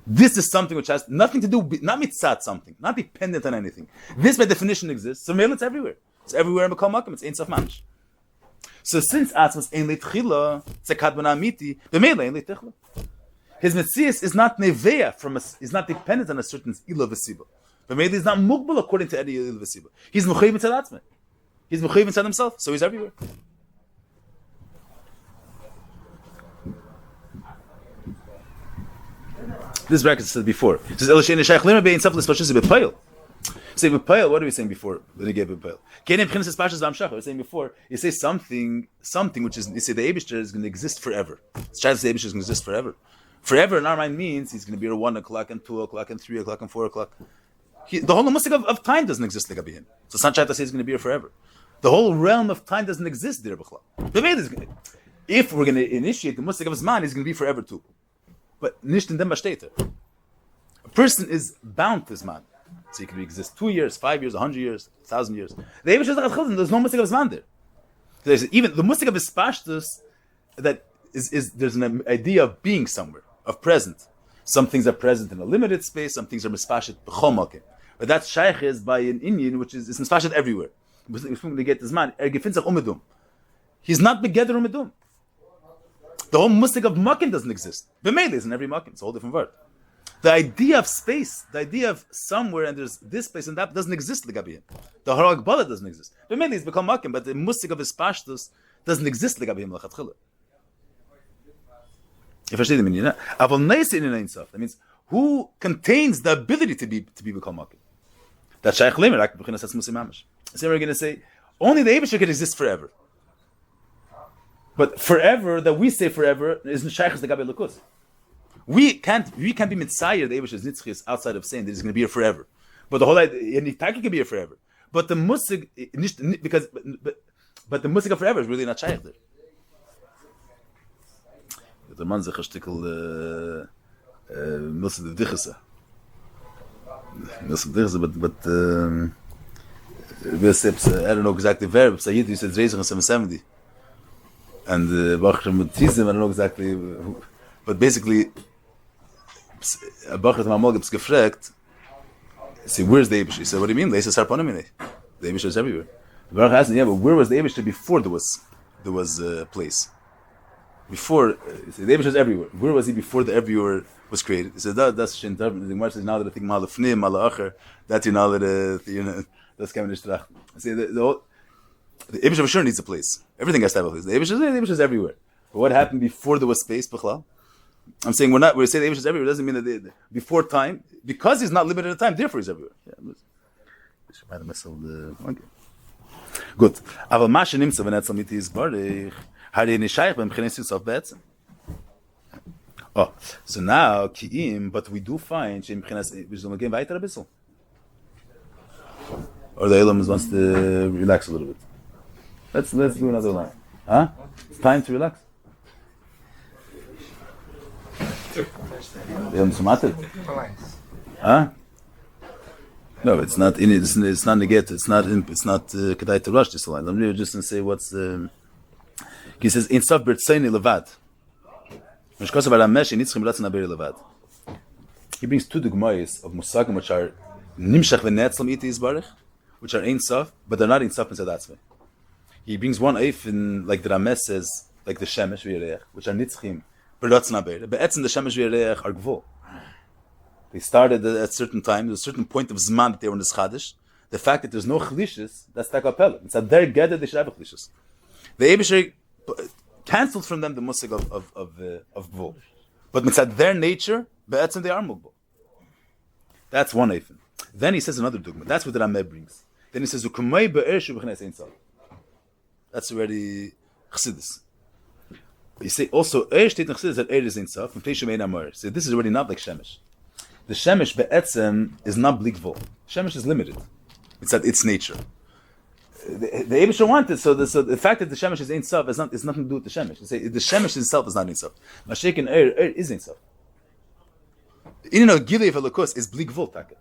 this is something which has nothing to do, not mitzad something, not dependent on anything. This by definition exists, so mele it's everywhere. It's everywhere in Makal Makom, it's Ein Sof Mamish. So since Atzmos ein leitchila, it's a kadban amiti, b'mele ein leitichla. His mitzvah is not neveya is not dependent on a certain ilah v'siba. B'mele is not mugbal according to any ilah v'siba. He's muchayiv mitzad atzmei. He's mechuyev inside himself, so he's everywhere. This bracket said before. It says Elishein Shayach Lima Bein Selfless Pashas B'Payil. Say B'Payil. What are we saying before? When he gave B'Payil. Kenim Pchinas Pashas V'Amshach. We're saying before. You say something which is, you say the Eibishter is going to exist forever. It's trying to say the Eibishter is going to exist forever. Forever in our mind means he's going to be at 1 o'clock and 2 o'clock and 3 o'clock and 4 o'clock. The whole musik of time doesn't exist like him. So it's not trying to say he's going to be here forever. The whole realm of time doesn't exist there. If we're going to initiate the musik of his mind, he's going to be forever too. But nicht in dem steht. A person is bound to his man. So he can exist 2 years, 5 years, 100 years, 1,000 years. The Eibush is there's no musik of his man there. There's even the musik of his pashtus that is there's an idea of being somewhere, of present. Some things are present in a limited space, some things are mispashet b'chol makom. But that shaykh is by an Indian, which is mispashet everywhere. He's not begeder umedum. The whole musik of makom doesn't exist. B'meili is in every makom. It's a whole different word. The idea of space, the idea of somewhere and there's this place and that doesn't exist legabiyim. The harag bala doesn't exist. B'meili is become makom, but the musik of his pashtus doesn't exist legabiyim lachatchila. You understand the meaning? That means who contains the ability to be become makom. That shaykh lemer like b'chinas as musim mamash. So we're going to say only the Eibusher can exist forever. But forever, that we say forever, is shaykh as the gabi lukus. We can't be mitzayir the Eibusher's nitzchis outside of saying that he's going to be here forever. But the whole idea, Nitaki can be here forever. But the musig, because but the musig of forever is really not shaykh there. The man zeh shtikel musig the dichsa. But I don't know exactly where. Sayyid, you said raising 770, and Bachar Mutizim, I don't know exactly. But basically, Bachar Mamal gets gefragt. See, where's the Eibush? He said, "What do you mean? Leisa Sarpanamine. The Eibush is everywhere." Bachar asked, "Yeah, but where was the Eibush before there was a place? Before the Eibush is everywhere. Where was he before the everywhere was created?" He said, "That's shin." The Gemara says, "Now that I think malafnim, malacher, that's you know that that's coming to shrach." See, the Eibush for sure needs a place. Everything has to have a place. The Eibush is everywhere. But what happened before there was space? B'chlal? I'm saying we say the Eibush is everywhere. Doesn't mean that before time, because he's not limited in time. Therefore, he's everywhere. Okay. Good. Aber Mashe nimmt wenn jetzt mit ist barich, hat er nicht scheich beim Genesis of Bets. Oh, so now Kiim, but we do find we should again weiter a bisschen. Or the Elam wants to relax a little bit. Let's do another line. Huh? It's time to relax. Huh? No, it's not in it. It's not negate. It's not kedai to rush this line. I'm really just going to say what's. He says in Sof Bertzaini Levad. He brings two dugmayos of musagim which are nimshach v'netzlam iti yisbarich, which are ein sof, but they're not ein sof inside atzmei. He brings one eif in like the Ramesh says, like the shemesh v'yirech, which are nitzchim, b'rotzna beir. Be'etzim the shemesh v'yirech are gvul. They started at a certain time, there's a certain point of zman that they were in this Hachodesh. The fact that there's no chlishis, that's takapel. It's at their gather they should have a chlishis. The Eibusher cancelled from them the musig of gvul. But mitzad their nature, be'etzim they are mugvul. That's one eifin. Then he says another dogma. That's what the Rameh brings. Then he says, "Ukumay be'er shu b'chnes ein tzal." That's already chassidus. You say also, "Er steht in chassidus that er is ein tzal." From Teishu Mein Amor. So this is already not like shemesh. The shemesh be'etzem is not blikvul. Shemesh is limited. It's at its nature. The Eibusher wanted so the fact that the shemesh is ein tzal is nothing to do with the shemesh. You say the shemesh itself is not ein tzal. Mashik and is ein tzal. Inin of Gilei Velokus is blikvul taka.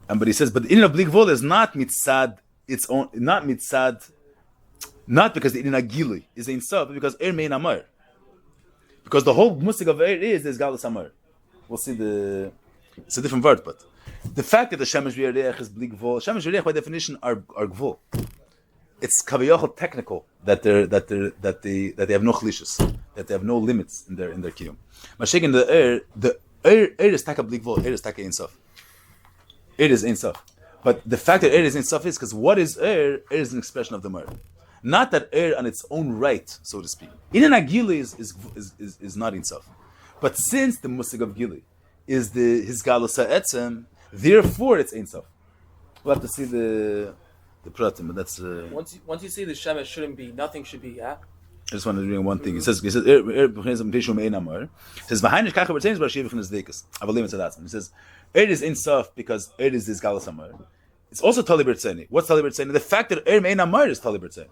And but he says, but the Inin of blikvul is not mitzad its own, not mitzad, not because the Inin of Gilei is ein tzal, but because mein amar. Because the whole musik of is galus amar. We'll see it's a different word, but the fact that the shemesh v'yarech is bli gvul, shemesh v'yarech by definition are gvul. It's kaviyachol technical that they have no chlishus, that they have no limits in their kiyum. Mashik in the air is taka bli gvul, air is taka ein sof. It is ein sof. But the fact that air is in Sof is because what is air? Air is an expression of the Mer. Not that air on its own right, so to speak. In an Agili is not in Sof. But since the Musig of Gili is his Galusa Etzem, therefore it's in Sof. We'll have to see the Pratim, but that's... Once you say the Shemesh shouldn't be, nothing should be, yeah? I just want to bring one thing. It says, says, It is in Sof because it is this Galas Amar. It's also Tali Bertzeni. What's Tali Bertzeni? The fact that Mein Amar is Tali Bertzeni.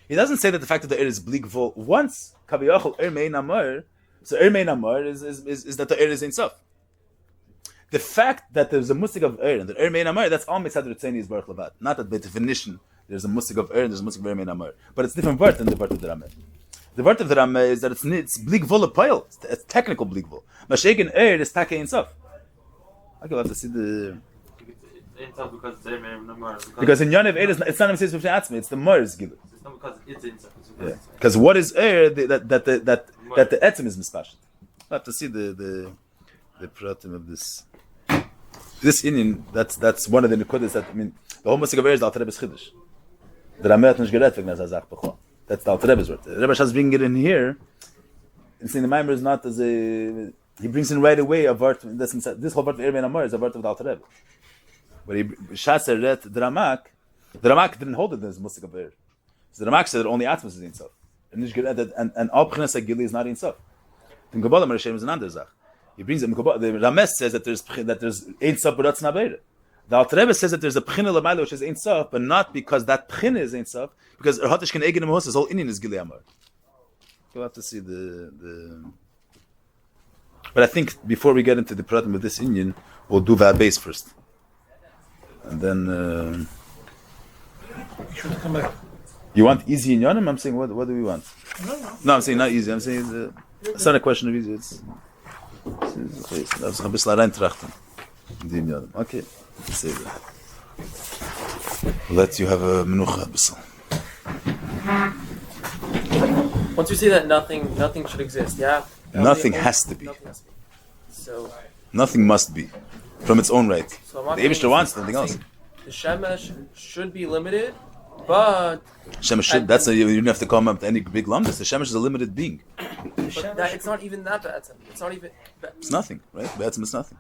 He doesn't say that the fact that the air is bleak vol. Once Kaviyachol Mein Amar, so Mein Amar is that the air is in Sof. The fact that there's a musik of air and the Mein Amar, that's all Mitzad Bertzeni is Baruch Levat. Not that by definition there's a musik of air and there's a musik of Mein Amar. But it's different word than the word of the Rameh. The word of the Rameh is that it's bleak vol a pile. It's technical bleak vol. Mashiach air is Take in Sof. Okay, we'll have to see the... Because in Yonev air, it's not Mitzad Bertzeni, it's the Mar's Gilu. It's not because it's in Sof. Yeah. Because what is air that the etzem is mispashed. We'll have to see the pratim of this Indian. That's one of the nekudas that the whole musik of air is the Alter Rebbe's Chiddush. The Rameh nicht gerät wegen der Zach bechol. That's the Alter Rebbe's word. The Rebbe Shas bringing it in here. And saying the Maimer is not as a he brings in right away a word. This whole word of Mein Amar is a word of the Alter Rebbe. But Shas read the Ramak. The Ramak didn't hold it as musik of air. So the Ramak said that only Atmos is in Sof. And all B'chinas Agili is not in Sof. In Kabbalah, Merashem is another Zach. He brings it in Kabbalah. The Rames says that there's Ein Sof, but that's not Beire. The Alter Rebbe says that there's a B'china L'mayla which is Ein Sof, but not because that B'china is Ein Sof, because Hachodesh can Egin Mahus, his whole Indian is Gili Amar. We'll have to see the. But I think before we get into the problem with this Indian, we'll do that base first. And then. Sure to come back. You want easy in Yonim? I'm saying, what do we want? No, I'm saying not easy. I'm saying it's not a question of easy. It's ein bisschen reintrachten. Okay, let's say that. Let you have a menucha a bisschen. Once you say that nothing should exist, yeah? Nothing has to be. Nothing has to be. So nothing must be from its own right. So the Eibishter wants something else. The Shemesh should be limited, but Shemesh should. That's you don't have to come up to any big lumdus. The Shemesh is a limited being. But it's not even that bad. It's not even. It's nothing, right? Be'etzem is nothing.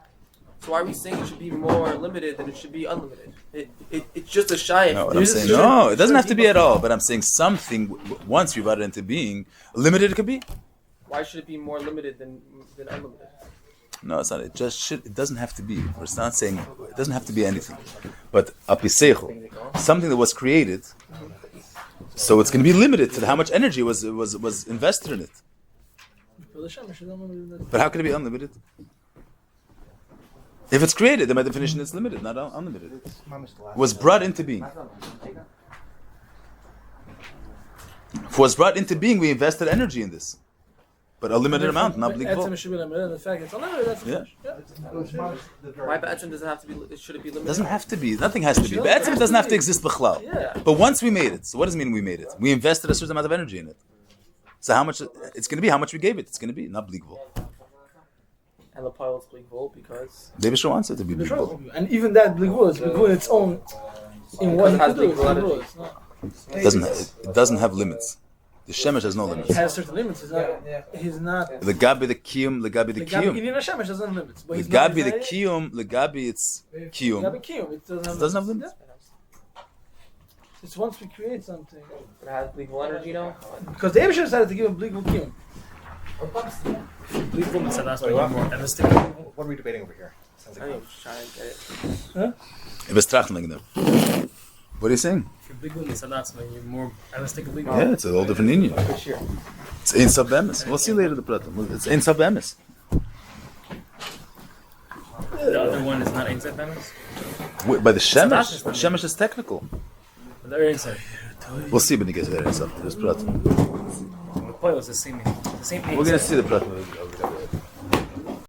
So why are we saying it should be more limited than it should be unlimited? It's just a shy. No, I'm saying no. It doesn't have to be at all. But I'm saying something. Once you brought it into being, limited it could be. Why should it be more limited than unlimited? No, it's not. It just should. It doesn't have to be. It's not saying it doesn't have to be anything. But apisecho, something that was created, so it's going to be limited to how much energy was invested in it. But how can it be unlimited? If it's created, then by definition it's limited, not unlimited. It was brought into being. If it was brought into being, we invested energy in this. But a limited amount, not big full. Should be limited. The fact it's unlimited, that's Why Ba'atzim doesn't have to be? Should it be limited? It doesn't have to be. Nothing has to be. Ba'atzim doesn't have to exist b'chlal. Yeah. But once we made it, so what does it mean we made it? We invested a certain amount of energy in it. So how much? It's going to be how much we gave it. It's going to be not bleak vol. And the pile is bleak vol because David Shaw wants it to be bleak vol. And even that bleak vol is bleak vol in its own. In what it has bleak vol. It doesn't have limits. The Shemesh has no limits. It has certain limits. He's not. The Gabi the Kiyum, the Gabi the Kiyum. Even the Shemesh doesn't have limits. The Gabi the Kiyum, the Gabi it's Kiyum. Gabi Kiyum. It doesn't have limits. It's once we create something. It has bleak vol energy now. Because the Hemshech decided to give a bleak vol Kiyum. Bleak vol said that's more. What are we debating over here? Sounds like I'm just trying to get it. Huh? It was trachting them. What are you saying? Bleak vol said that's you're more elastic bleak vol. Yeah, it's a whole different Indian. It's Ein Sof Be'emes. We'll see later the pratim. It's Ein Sof Be'emes. The other one is not Ein Sof Be'emes? By the Shemesh. Shemesh is technical. The other Ein Sof. We'll see when he gets there. There's pratim. The point was the same. We're going to see the pratim.